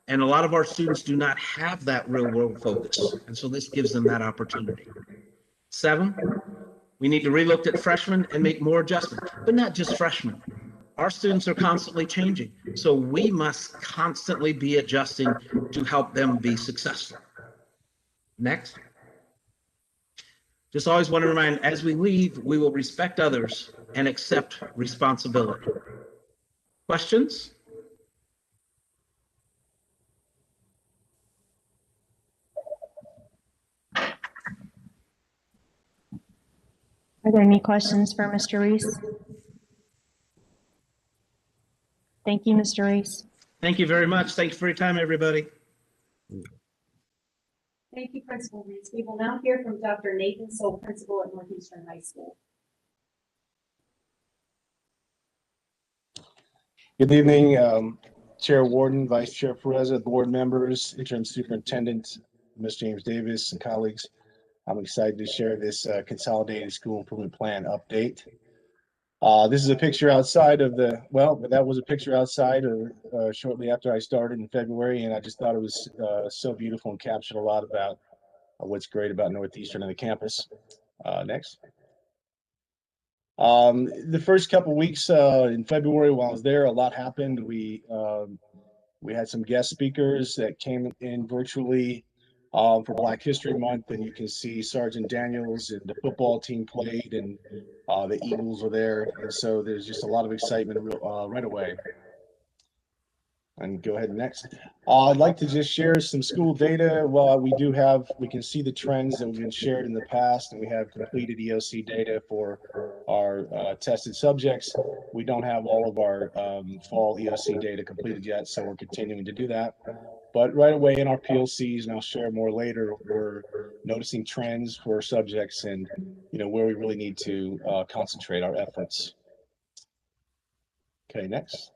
And a lot of our students do not have that real world focus. And so this gives them that opportunity. 7, we need to relook at freshmen and make more adjustments, but not just freshmen. Our students are constantly changing. So we must constantly be adjusting to help them be successful. Next. Just always want to remind, as we leave, we will respect others and accept responsibility. Questions? Are there any questions for Mr. Reese? Thank you, Mr. Reese. Thank you very much. Thanks for your time, everybody. Thank you, Principal Reese. We will now hear from Dr. Nathan Soul, Principal at Northeastern High School. Good evening, Chair Warden, Vice Chair Perez, board members, Interim Superintendent, Ms. James Davis, and colleagues. I'm excited to share this consolidated school improvement plan update. This is a picture outside of that was a picture outside shortly after I started in February, and I just thought it was so beautiful and captured a lot about what's great about Northeastern and the campus. Next. The first couple weeks in February while I was there, a lot happened. We had some guest speakers that came in virtually for Black History Month, and you can see Sergeant Daniels and the football team played, and the Eagles were there, and so there's just a lot of excitement right away. And go ahead next. I'd like to just share some school data. Well, we can see the trends that have been shared in the past, and we have completed EOC data for our tested subjects. We don't have all of our fall EOC data completed yet, so we're continuing to do that. But right away in our PLCs, and I'll share more later, we're noticing trends for subjects and where we really need to concentrate our efforts. Okay, next.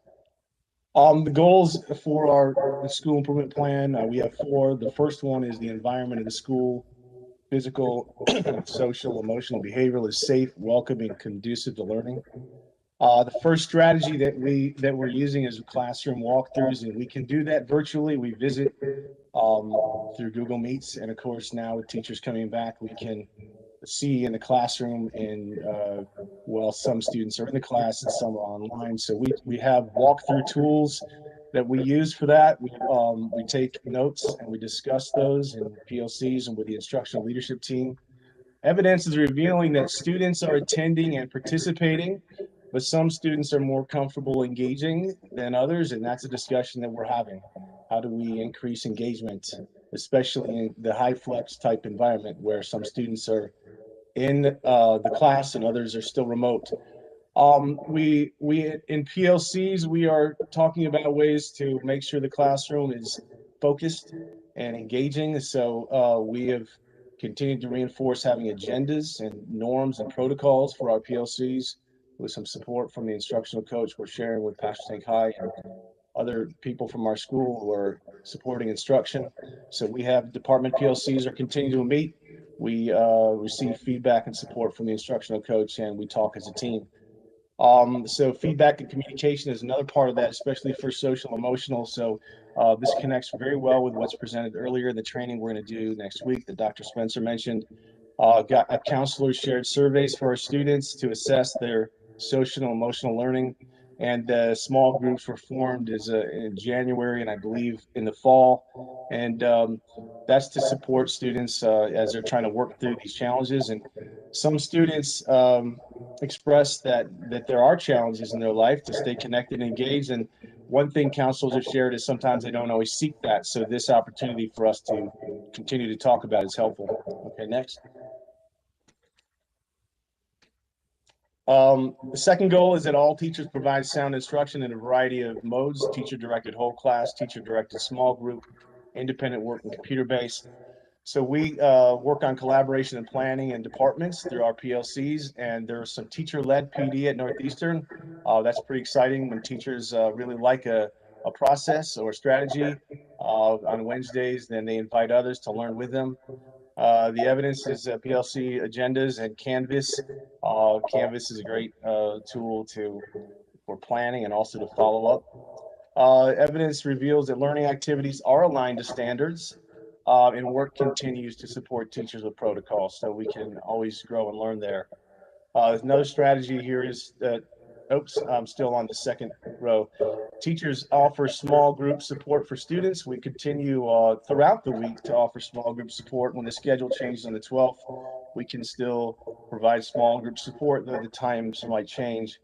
The goals for the school improvement plan, we have 4. The first one is the environment of the school. physical, social, emotional, behavioral is safe, welcoming, conducive to learning. The first strategy that we're using is classroom walkthroughs, and we can do that virtually. We visit through Google Meets, and of course now with teachers coming back, we can see in the classroom, and well, some students are in the class and some are online. So we have walkthrough tools that we use for that. We take notes and we discuss those in PLCs and with the instructional leadership team. Evidence is revealing that students are attending and participating, but some students are more comfortable engaging than others, and that's a discussion that we're having. How do we increase engagement, especially in the high flex type environment where some students are in the class and others are still remote? We in PLCs, we are talking about ways to make sure the classroom is focused and engaging. So we have continued to reinforce having agendas and norms and protocols for our PLCs with some support from the instructional coach we're sharing with Pastor St. High and other people from our school who are supporting instruction. So we have department PLCs are continuing to meet. We receive feedback and support from the instructional coach, and we talk as a team. So feedback and communication is another part of that, especially for social emotional. So this connects very well with what's presented earlier in the training we're going to do next week that Dr. Spencer mentioned. Counselors shared surveys for our students to assess their social and emotional learning. And small groups were formed in January and I believe in the fall. And that's to support students as they're trying to work through these challenges. And some students express that there are challenges in their life to stay connected and engaged. And one thing counselors have shared is sometimes they don't always seek that. So this opportunity for us to continue to talk about is helpful. Okay, next. The second goal is that all teachers provide sound instruction in a variety of modes: teacher-directed whole class, teacher-directed small group, independent work, and computer-based. So we work on collaboration and planning in departments through our PLCs, and there's some teacher-led PD at Northeastern. That's pretty exciting when teachers really like a process or a strategy on Wednesdays, then they invite others to learn with them. The evidence is PLC agendas and Canvas. Canvas is a great tool for planning and also to follow up. Evidence reveals that learning activities are aligned to standards, and work continues to support teachers with protocols, so we can always grow and learn there. Another strategy here is that, oops, I'm still on the second row. Teachers offer small group support for students. We continue throughout the week to offer small group support. When the schedule changes on the 12th, we can still provide small group support, though the times might change.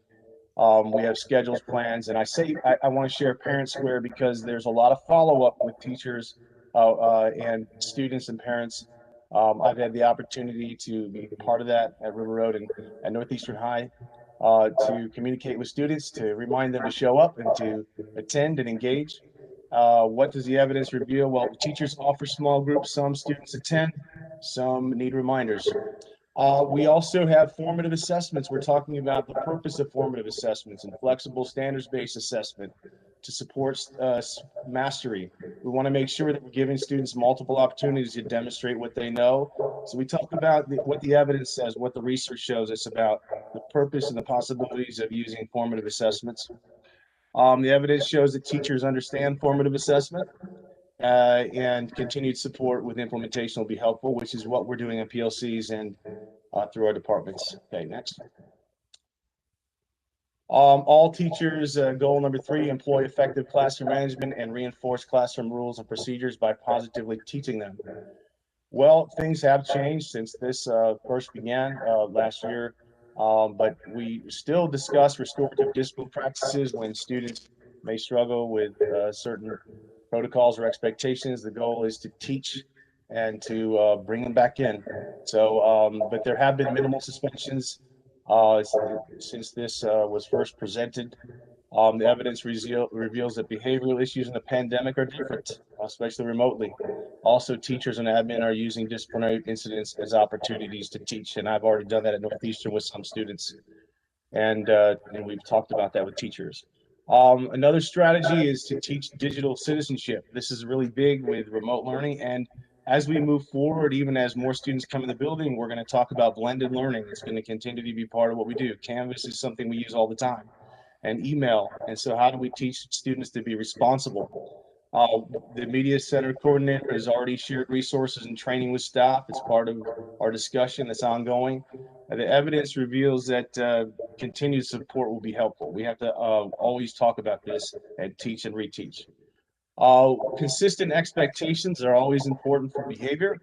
We have schedules, plans, and I want to share Parent Square because there's a lot of follow-up with teachers and students and parents. I've had the opportunity to be part of that at River Road and at Northeastern High to communicate with students, to remind them to show up and to attend and engage. What does the evidence reveal? Well, teachers offer small groups, some students attend, some need reminders. We also have formative assessments. We're talking about the purpose of formative assessments and flexible standards-based assessment to support mastery. We want to make sure that we're giving students multiple opportunities to demonstrate what they know. So we talk about what the evidence says, what the research shows us about the purpose and the possibilities of using formative assessments. The evidence shows that teachers understand formative assessment and continued support with implementation will be helpful, which is what we're doing in PLCs and through our departments. Okay, next. All teachers, goal number 3, employ effective classroom management and reinforce classroom rules and procedures by positively teaching them. Well, things have changed since this first began last year, but we still discuss restorative discipline practices when students may struggle with certain protocols or expectations. The goal is to teach and to bring them back in. So, but there have been minimal suspensions since this was first presented. The evidence reveals that behavioral issues in the pandemic are different, especially remotely. Also, teachers and admin are using disciplinary incidents as opportunities to teach, and I've already done that at Northeastern with some students, and we've talked about that with teachers. Another strategy is to teach digital citizenship. This is really big with remote learning, and As we move forward, even as more students come in the building, we're going to talk about blended learning. It's going to continue to be part of what we do. Canvas is something we use all the time, and email. And so how do we teach students to be responsible? The Media Center coordinator has already shared resources and training with staff. It's part of our discussion that's ongoing. The evidence reveals that continued support will be helpful. We have to always talk about this and teach and reteach. Consistent expectations are always important for behavior.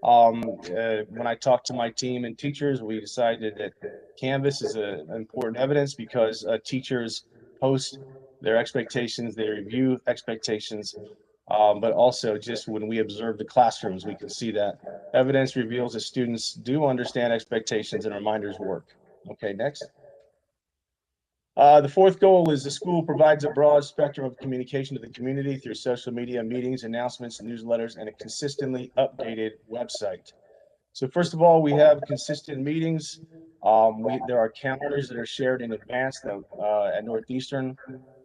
When I talked to my team and teachers, we decided that Canvas is an important evidence because teachers post their expectations, they review expectations, but also just when we observe the classrooms, we can see that evidence reveals that students do understand expectations and reminders work. Okay, next. The fourth goal is the school provides a broad spectrum of communication to the community through social media, meetings, announcements, newsletters, and a consistently updated website. So first of all, we have consistent meetings. There are calendars that are shared in advance at Northeastern.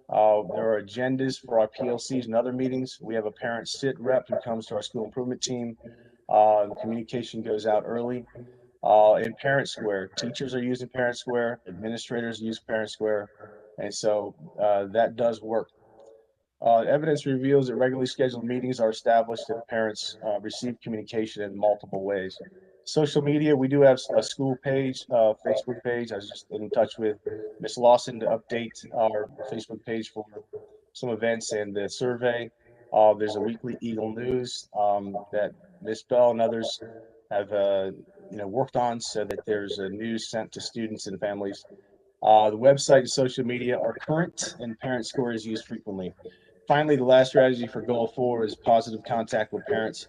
There are agendas for our PLCs and other meetings. We have a parent sit rep who comes to our school improvement team. Communication goes out early. In Parent Square, teachers are using Parent Square, administrators use Parent Square, and so that does work. Evidence reveals that regularly scheduled meetings are established and parents receive communication in multiple ways. Social media, we do have a school page, Facebook page. I was just in touch with Ms. Lawson to update our Facebook page for some events and the survey. There's a weekly Eagle News that Ms. Bell and others have worked on so that there's a news sent to students and families. The website and social media are current and Parent Square is used frequently. Finally, the last strategy for goal 4 is positive contact with parents.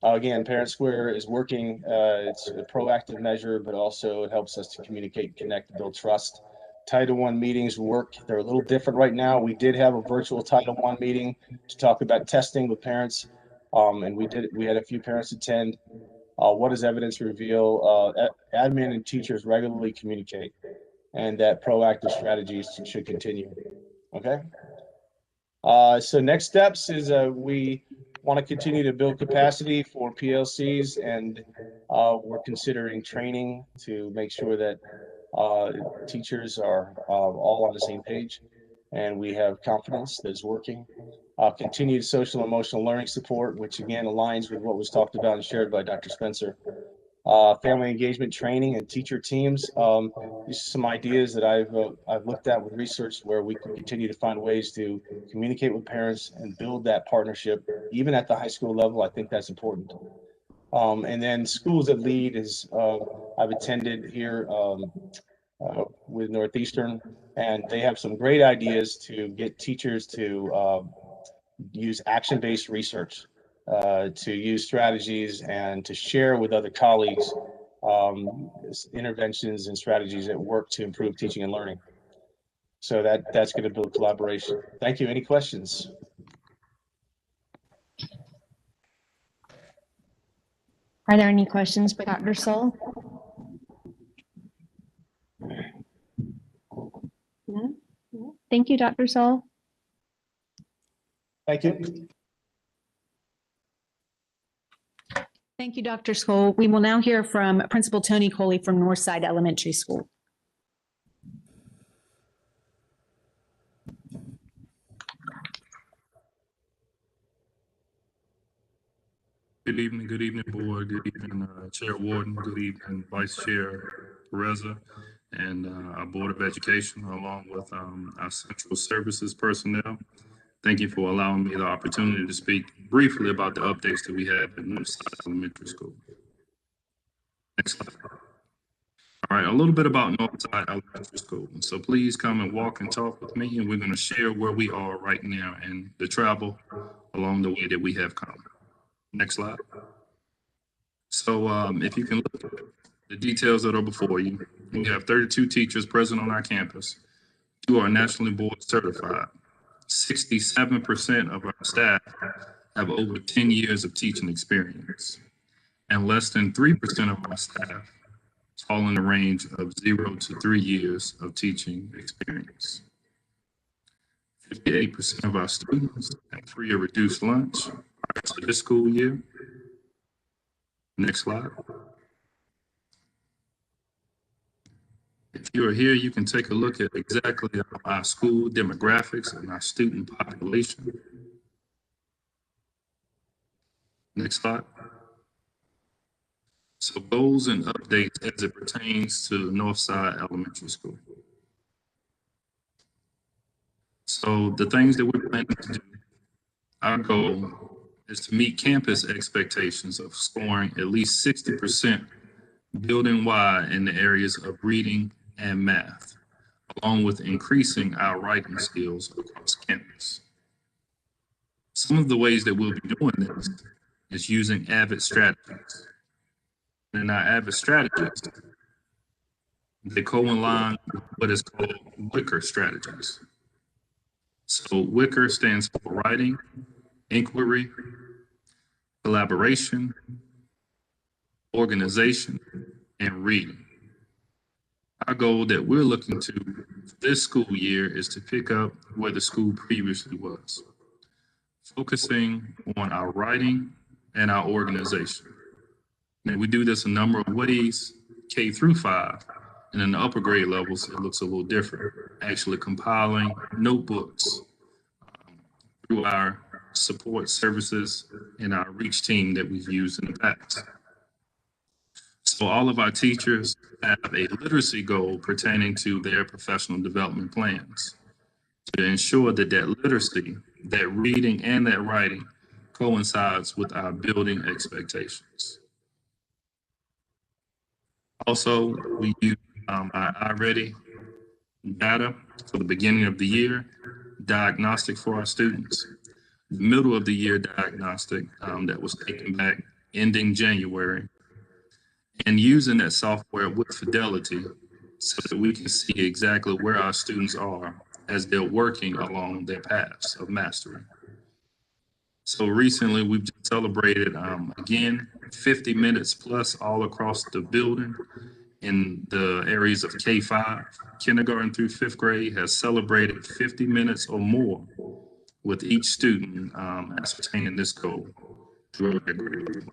Again, Parent Square is working. It's a proactive measure, but also it helps us to communicate, connect, build trust. Title I meetings work. They're a little different right now. We did have a virtual Title I meeting to talk about testing with parents, and we had a few parents attend. What does evidence reveal? Admin and teachers regularly communicate, and that proactive strategies should continue. Okay. So next steps is we want to continue to build capacity for PLCs, and we're considering training to make sure that teachers are all on the same page, and we have confidence that it's working. Continued social and emotional learning support, which again aligns with what was talked about and shared by Dr. Spencer. Family engagement training and teacher teams. These are some ideas that I've looked at with research where we can continue to find ways to communicate with parents and build that partnership, even at the high school level. I think that's important. And then schools that lead is I've attended here with Northeastern, and they have some great ideas to get teachers to use action-based research, to use strategies and to share with other colleagues interventions and strategies that work to improve teaching and learning. So that's going to build collaboration. Thank you. Any questions? Are there any questions for Dr. Soul? No? Thank you, Dr. Soul. Thank you. Thank you, Dr. Soul. We will now hear from Principal Tony Coley from Northside Elementary School. Good evening, board. Good evening, Chair Warden. Good evening, Vice Chair Pereza, and our Board of Education, along with our Central Services personnel. Thank you for allowing me the opportunity to speak briefly about the updates that we have at Northside Elementary School. Next slide. All right, a little bit about Northside Elementary School. So please come and walk and talk with me, and we're going to share where we are right now and the travel along the way that we have come. Next slide. So if you can look at the details that are before you, we have 32 teachers present on our campus. 2 are nationally board certified. 67% of our staff have over 10 years of teaching experience, and less than 3% of our staff fall in the range of 0 to 3 years of teaching experience. 58% of our students have free or reduced lunch prior to this school year. Next slide. If you are here, you can take a look at exactly our school demographics and our student population. Next slide. So goals and updates as it pertains to Northside Elementary School. So the things that we're planning to do, our goal is to meet campus expectations of scoring at least 60% building-wide in the areas of reading and math, along with increasing our writing skills across campus. Some of the ways that we'll be doing this is using AVID strategies. And our AVID strategies, they co-align with what is called Wicker strategies. So Wicker stands for writing, inquiry, collaboration, organization, and reading. Our goal that we're looking to this school year is to pick up where the school previously was, focusing on our writing and our organization. And we do this a number of ways, K through 5, and in the upper grade levels, it looks a little different, actually compiling notebooks through our support services and our REACH team that we've used in the past. So all of our teachers have a literacy goal pertaining to their professional development plans to ensure that that literacy, that reading and that writing coincides with our building expectations. Also, we use our iReady data for the beginning of the year, diagnostic for our students, the middle of the year diagnostic that was taken back ending January, and using that software with fidelity so that we can see exactly where our students are as they're working along their paths of mastery. So recently we've just celebrated, again, 50 minutes plus all across the building in the areas of K-5. Kindergarten through 5th grade has celebrated 50 minutes or more with each student ascertaining this goal throughout their grade.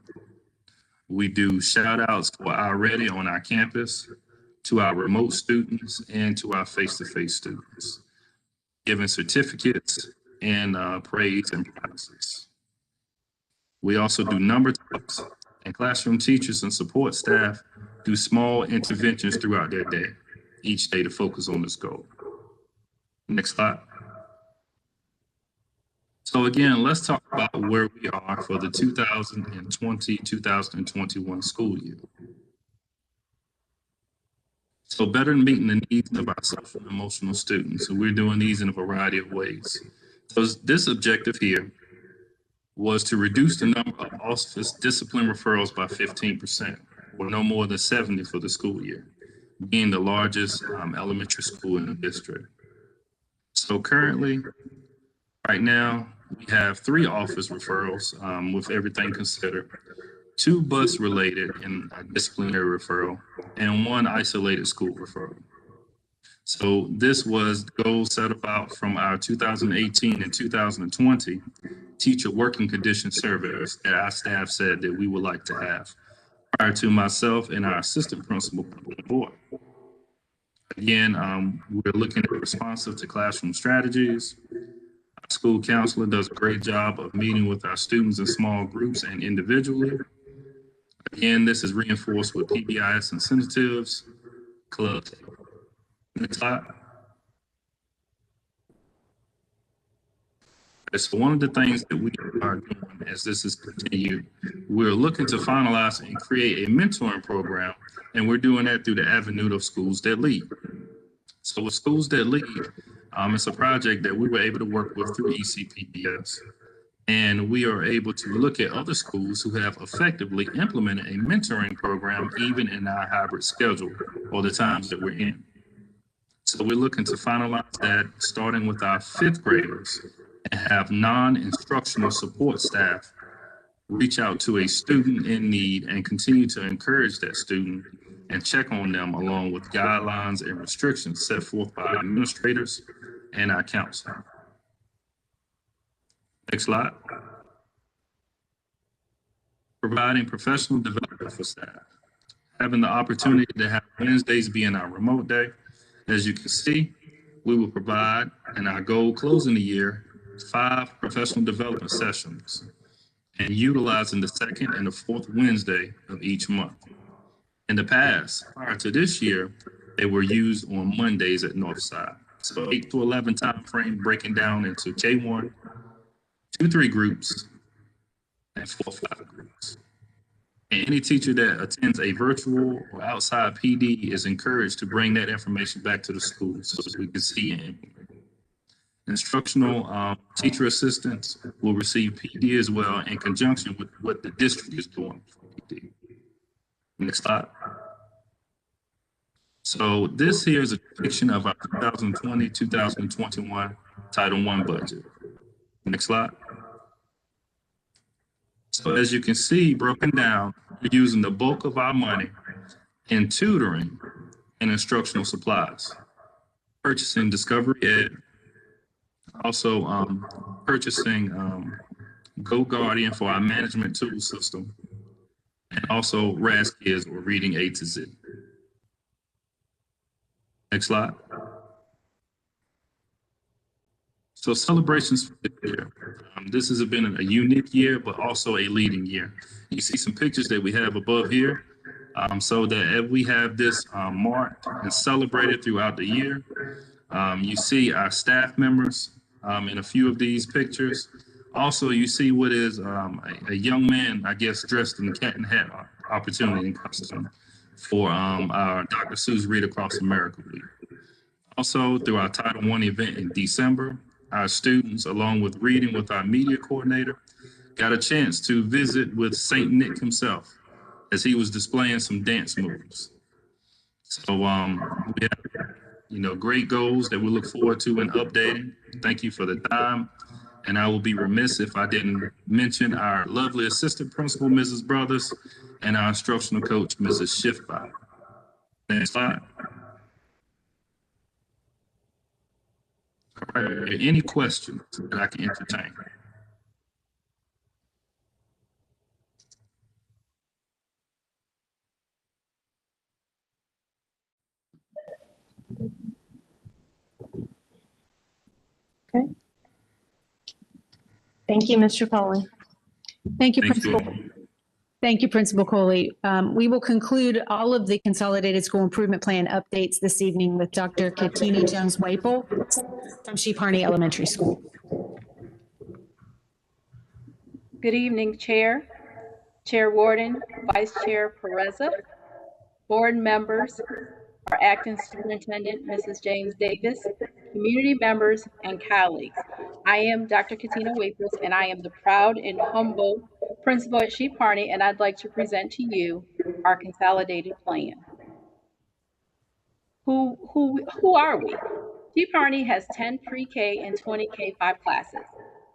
We do shout outs for our Ready on our campus, to our remote students, and to our face-to-face students, giving certificates and praise and prizes. We also do number talks, and classroom teachers and support staff do small interventions throughout their day, each day to focus on this goal. Next slide. So again, let's talk about where we are for the 2020-2021 school year. So better meeting the needs of our social and emotional students. So we're doing these in a variety of ways. So this objective here was to reduce the number of office discipline referrals by 15%, or no more than 70 for the school year, being the largest elementary school in the district. So currently, right now, we have 3 office referrals with everything considered, 2 bus related and a disciplinary referral, and 1 isolated school referral. So this was the goal set about from our 2018 and 2020 teacher working condition surveys that our staff said that we would like to have prior to myself and our assistant principal on board. Again, we're looking at responsive to classroom strategies. Our school counselor does a great job of meeting with our students in small groups and individually. Again, this is reinforced with PBIS incentives, clubs. Next slide. So one of the things that we are doing as this is continued, we're looking to finalize and create a mentoring program, and we're doing that through the avenue of Schools That Lead. So with Schools That Lead, it's a project that we were able to work with through ECPPS, and we are able to look at other schools who have effectively implemented a mentoring program even in our hybrid schedule or the times that we're in. So we're looking to finalize that starting with our 5th graders and have non-instructional support staff reach out to a student in need and continue to encourage that student and check on them along with guidelines and restrictions set forth by administrators and our counselor. Next slide. providing professional development for staff, having the opportunity to have Wednesdays being our remote day. As you can see, we will provide, in our goal closing the year, 5 professional development sessions and utilizing the second and the fourth Wednesday of each month. In the past, prior to this year, they were used on Mondays at Northside. So 8 to 11 time frame breaking down into K1, 2-3 groups, and 4-5 groups. And any teacher that attends a virtual or outside PD is encouraged to bring that information back to the school so that we can see it. Instructional teacher assistants will receive PD as well in conjunction with what the district is doing for PD. Next slide. So this here is a depiction of our 2020-2021 Title I budget. Next slide. So as you can see, broken down, we're using the bulk of our money in tutoring and instructional supplies, purchasing Discovery Ed, also purchasing GoGuardian for our management tool system, and also RAS Kids or Reading A to Z. Next slide. So celebrations for this year. This has been a unique year, but also a leading year. You see some pictures that we have above here, so that as we have this marked and celebrated throughout the year, you see our staff members in a few of these pictures. Also, you see what is a young man, I guess, dressed in the cat and hat opportunity and costume for our Dr. Seuss Read Across America Week. Also, through our Title I event in December, our students, along with reading with our media coordinator, got a chance to visit with Saint Nick himself as he was displaying some dance moves. So we have, great goals that we look forward to and updating. Thank you for the time. And I will be remiss if I didn't mention our lovely assistant principal, Mrs. Brothers, and our instructional coach, Mrs. Schiffbach. Next slide. All right, any questions that I can entertain? Okay. Thank you, Mr. Coley. Thank you, Principal. Thank you, Principal Coley. We will conclude all of the Consolidated School Improvement Plan updates this evening with Dr. Katina Jones-Waple from Sheep Harney Elementary School. Good evening, Chair, Chair Warden, Vice Chair Pereza, board members, our Acting Superintendent, Mrs. James Davis, community members, and colleagues. I am Dr. Katina Waple, and I am the proud and humble principal at Sheep Harney, and I'd like to present to you our consolidated plan. Who are we? Sheep Harney has 10 pre-K and 20 K-5 classes.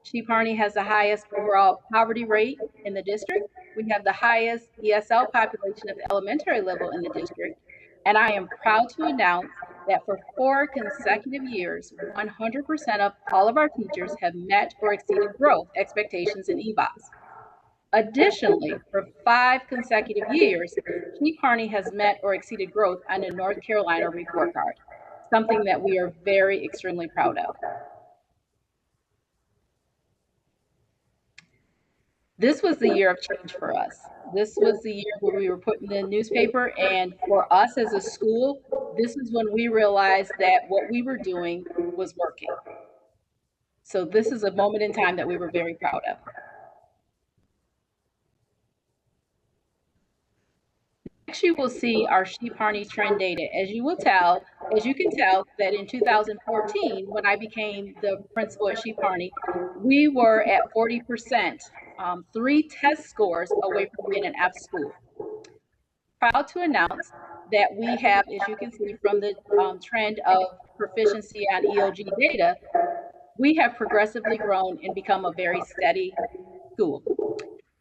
Sheep Harney has the highest overall poverty rate in the district. We have the highest ESL population at the elementary level in the district. And I am proud to announce that for 4 consecutive years, 100% of all of our teachers have met or exceeded growth expectations in EBOS. Additionally, for 5 consecutive years, Sheep Harney has met or exceeded growth on the North Carolina report card, something that we are very extremely proud of. This was the year of change for us. This was the year where we were put in the newspaper, and for us as a school, this is when we realized that what we were doing was working. So this is a moment in time that we were very proud of. Next, you will see our Sheep Harney trend data. As you can tell that in 2014, when I became the principal at Sheep Harney, we were at 40%, 3 test scores away from being an F school. Proud to announce that we have, as you can see from the trend of proficiency on ELG data, we have progressively grown and become a very steady school.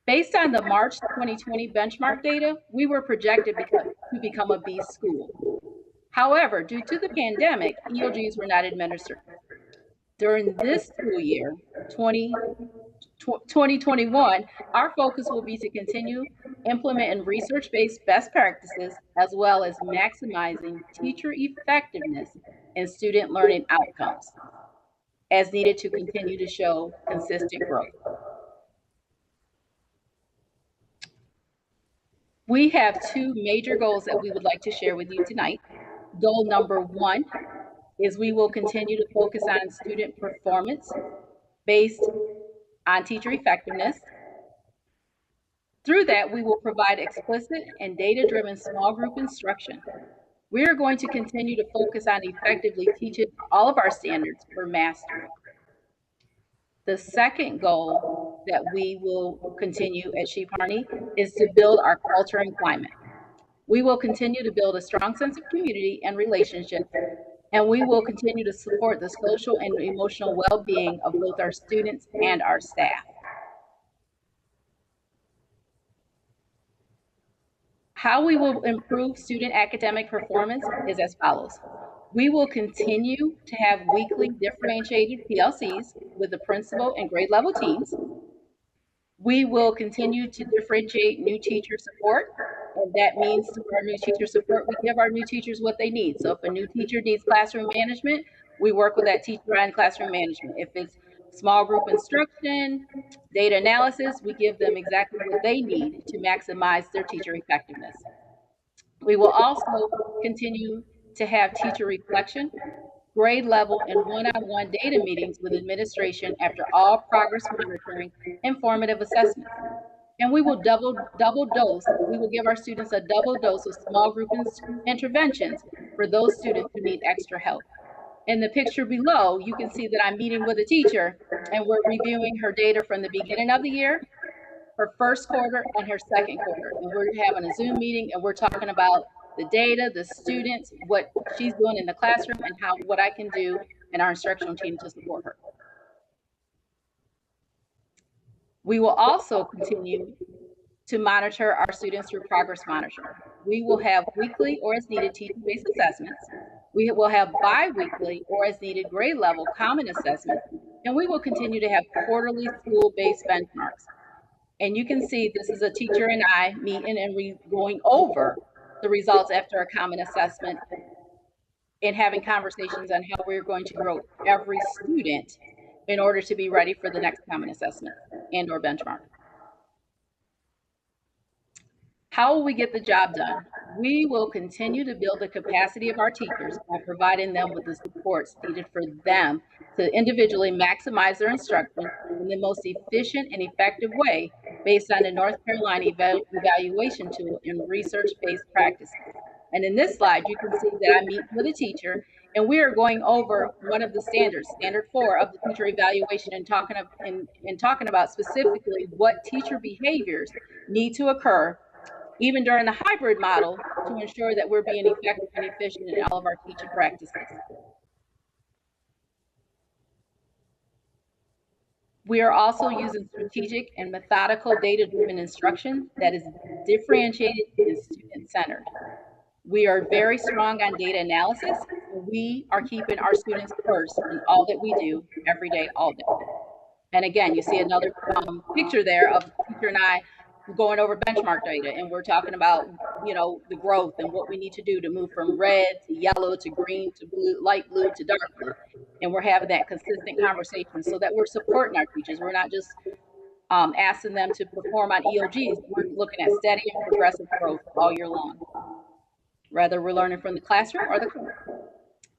Based on the March 2020 benchmark data, we were projected to become a B school. However, due to the pandemic, ELGs were not administered. During this school year, 2020 2021, our focus will be to continue implementing research-based best practices as well as maximizing teacher effectiveness and student learning outcomes as needed to continue to show consistent growth. We have two major goals that we would like to share with you tonight. Goal number one is we will continue to focus on student performance based on teacher effectiveness. Through that, we will provide explicit and data-driven small group instruction. We are going to continue to focus on effectively teaching all of our standards for mastery. The second goal that we will continue at She Parney is to build our culture and climate. We will continue to build a strong sense of community and relationship, and we will continue to support the social and emotional well-being of both our students and our staff. How we will improve student academic performance is as follows. We will continue to have weekly differentiated PLCs with the principal and grade level teams. We will continue to differentiate new teacher support, and that means through our new teacher support, we give our new teachers what they need. So if a new teacher needs classroom management, we work with that teacher on classroom management. If it's small group instruction, data analysis, we give them exactly what they need to maximize their teacher effectiveness. We will also continue to have teacher reflection, grade level, and one-on-one data meetings with administration after all progress monitoring and formative assessments. And we will double dose. We will give our students a double dose of small group interventions for those students who need extra help. In the picture below, you can see that I'm meeting with a teacher and we're reviewing her data from the beginning of the year, her first quarter, and her second quarter. And we're having a Zoom meeting and we're talking about the data, the students, what she's doing in the classroom, and what I can do in our instructional team to support her. We will also continue to monitor our students through progress monitoring. We will have weekly or as needed teacher-based assessments. We will have bi-weekly or as needed grade level common assessments, and we will continue to have quarterly school-based benchmarks. And you can see this is a teacher and I meeting and going over the results after a common assessment and having conversations on how we're going to grow every student in order to be ready for the next common assessment and or benchmark. How will we get the job done? We will continue to build the capacity of our teachers by providing them with the supports needed for them to individually maximize their instruction in the most efficient and effective way based on the North Carolina evaluation tool and research-based practices. And in this slide, you can see that I meet with a teacher and we are going over one of the standards, standard 4 of the teacher evaluation, and talking about specifically what teacher behaviors need to occur even during the hybrid model to ensure that we're being effective and efficient in all of our teaching practices. We are also using strategic and methodical data-driven instruction that is differentiated and student-centered. We are very strong on data analysis, and we are keeping our students first in all that we do every day, all day. And again, you see another picture there of the teacher and I going over benchmark data, and we're talking about, the growth and what we need to do to move from red to yellow to green to blue, light blue to dark blue. And we're having that consistent conversation so that we're supporting our teachers. We're not just asking them to perform on EOGs. We're looking at steady and progressive growth all year long. Whether we're learning from the classroom or the classroom.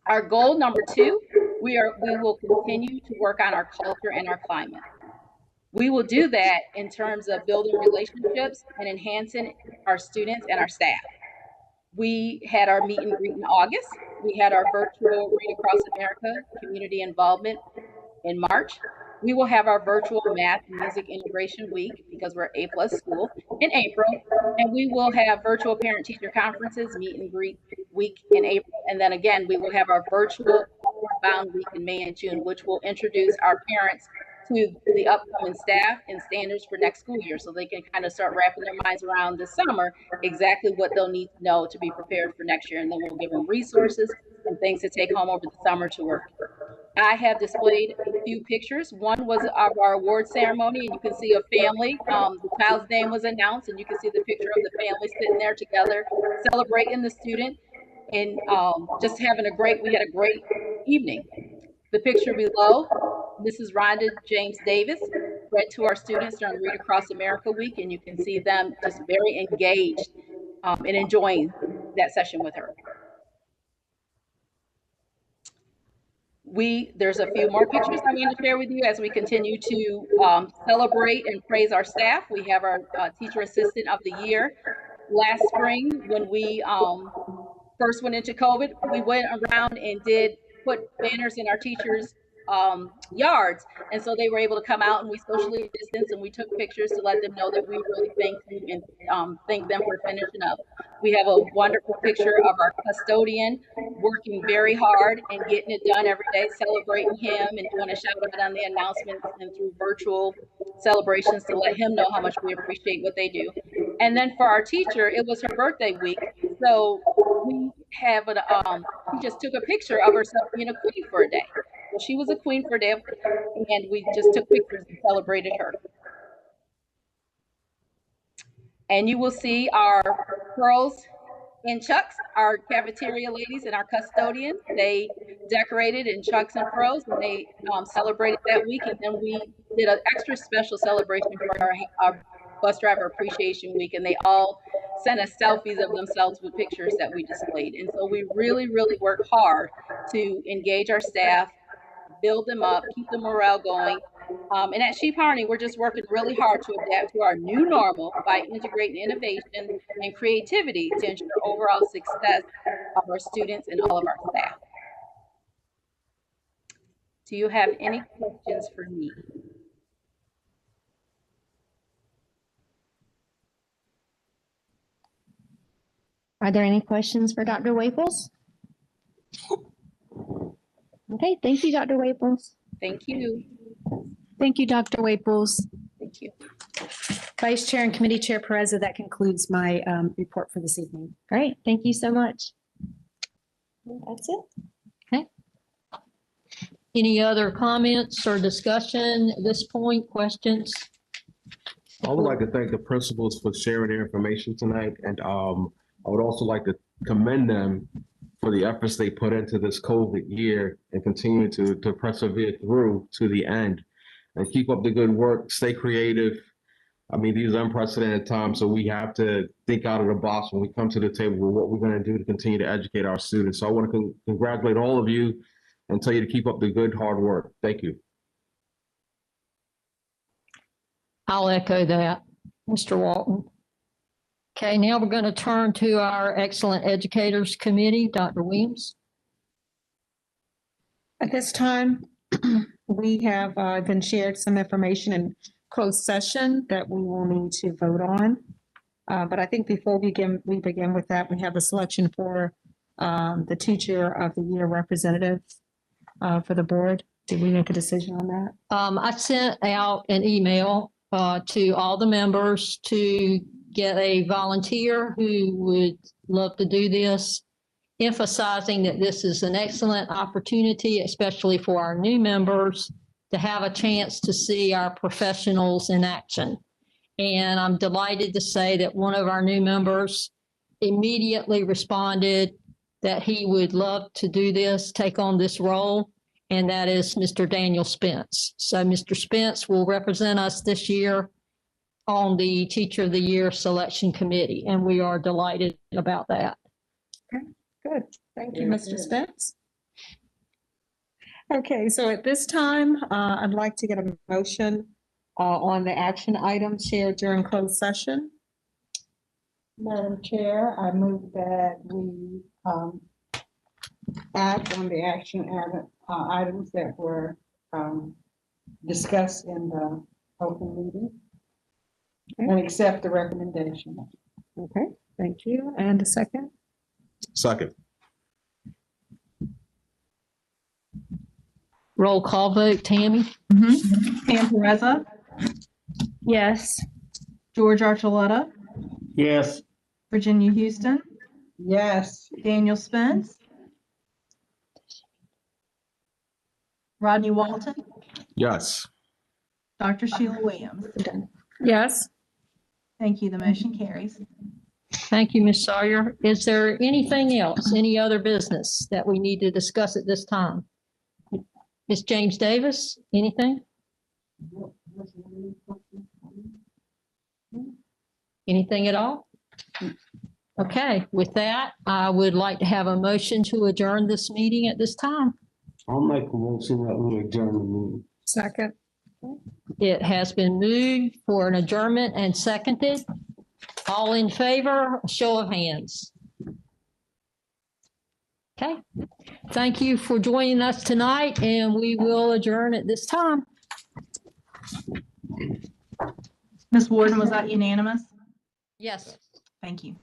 Our goal number 2, we will continue to work on our culture and our climate. We will do that in terms of building relationships and enhancing our students and our staff. We had our meet and greet in August. We had our virtual Read Across America community involvement in March. We will have our virtual math and music integration week because we're A+ school in April. And we will have virtual parent teacher conferences, meet and greet week in April. And then again, we will have our virtual bound week in May and June, which will introduce our parents to the upcoming staff and standards for next school year, so they can kind of start wrapping their minds around this summer exactly what they'll need to know to be prepared for next year. And then we'll give them resources and things to take home over the summer to work. I have displayed a few pictures. One was of our award ceremony, and you can see a family. The child's name was announced, and you can see the picture of the family sitting there together, celebrating the student, and just having we had a great evening. The picture below, Mrs. Rhonda James Davis read to our students during Read Across America Week, and you can see them just very engaged and enjoying that session with her. There's a few more pictures I want to share with you as we continue to celebrate and praise our staff. We have our Teacher Assistant of the Year. Last spring, when we first went into COVID, we went around and put banners in our teachers' yards. And so they were able to come out, and we socially distanced, and we took pictures to let them know that we really thank them and thank them for finishing up. We have a wonderful picture of our custodian working very hard and getting it done every day, celebrating him and doing a shout out on the announcements and through virtual celebrations to let him know how much we appreciate what they do. And then for our teacher, it was her birthday week. So we have she just took a picture of herself being a queen for a day. So she was a queen for a day, and we just took pictures and celebrated her. And you will see our pearls and chucks, our cafeteria ladies and our custodians. They decorated in chucks and pearls, and they celebrated that week. And then we did an extra special celebration for our bus driver appreciation week, and they all sent us selfies of themselves with pictures that we displayed. And so we really, really work hard to engage our staff, build them up, keep the morale going. And at Sheep Harney, we're just working really hard to adapt to our new normal by integrating innovation and creativity to ensure overall success of our students and all of our staff. Do you have any questions for me? Are there any questions for Dr. Waples? Okay, thank you, Dr. Waples. Thank you. Thank you, Dr. Waples. Thank you. Vice Chair and Committee Chair Pereza, that concludes my report for this evening. Great, thank you so much. That's it. Okay. Any other comments or discussion at this point, questions? I would like to thank the principals for sharing their information tonight, and I would also like to commend them for the efforts they put into this COVID year and continue to persevere through to the end. And keep up the good work, stay creative. I mean, these are unprecedented times, so we have to think out of the box when we come to the table with what we're going to do to continue to educate our students. So I want to congratulate all of you and tell you to keep up the good, hard work. Thank you. I'll echo that, Mr. Walton. Okay, now we're going to turn to our Excellent Educators Committee. Dr. Williams. At this time, we have been shared some information in closed session that we will need to vote on. But I think before we begin with that, we have a selection for the Teacher of the Year representative for the board. Did we make a decision on that? I sent out an email to all the members to get a volunteer who would love to do this, emphasizing that this is an excellent opportunity, especially for our new members, to have a chance to see our professionals in action. And I'm delighted to say that one of our new members immediately responded that he would love to do this, take on this role, and that is Mr. Daniel Spence. So Mr. Spence will represent us this year on the Teacher of the Year Selection Committee, and we are delighted about that. Okay, good. Thank you, Mr. Spence. Okay, so at this time, I'd like to get a motion on the action items shared during closed session. Madam Chair, I move that we act on the action items that were discussed in the open meeting and accept the recommendation. Okay, thank you. And a second? Second. Roll call vote, Tammy? Pam Pereza, Yes. George Archuleta, Yes. Virginia Houston, Yes. Daniel Spence, Rodney Walton, Yes. Dr. Sheila Williams. Yes. Thank you. The motion carries. Thank you, Ms. Sawyer. Is there anything else, any other business that we need to discuss at this time? Ms. James Davis, anything? Anything at all? Okay, with that, I would like to have a motion to adjourn this meeting at this time. I'll make a motion that we adjourn the meeting. Second. It has been moved for an adjournment and seconded. All in favor, show of hands. Okay, thank you for joining us tonight, and we will adjourn at this time. Ms. Warden, was that unanimous? Yes. Thank you.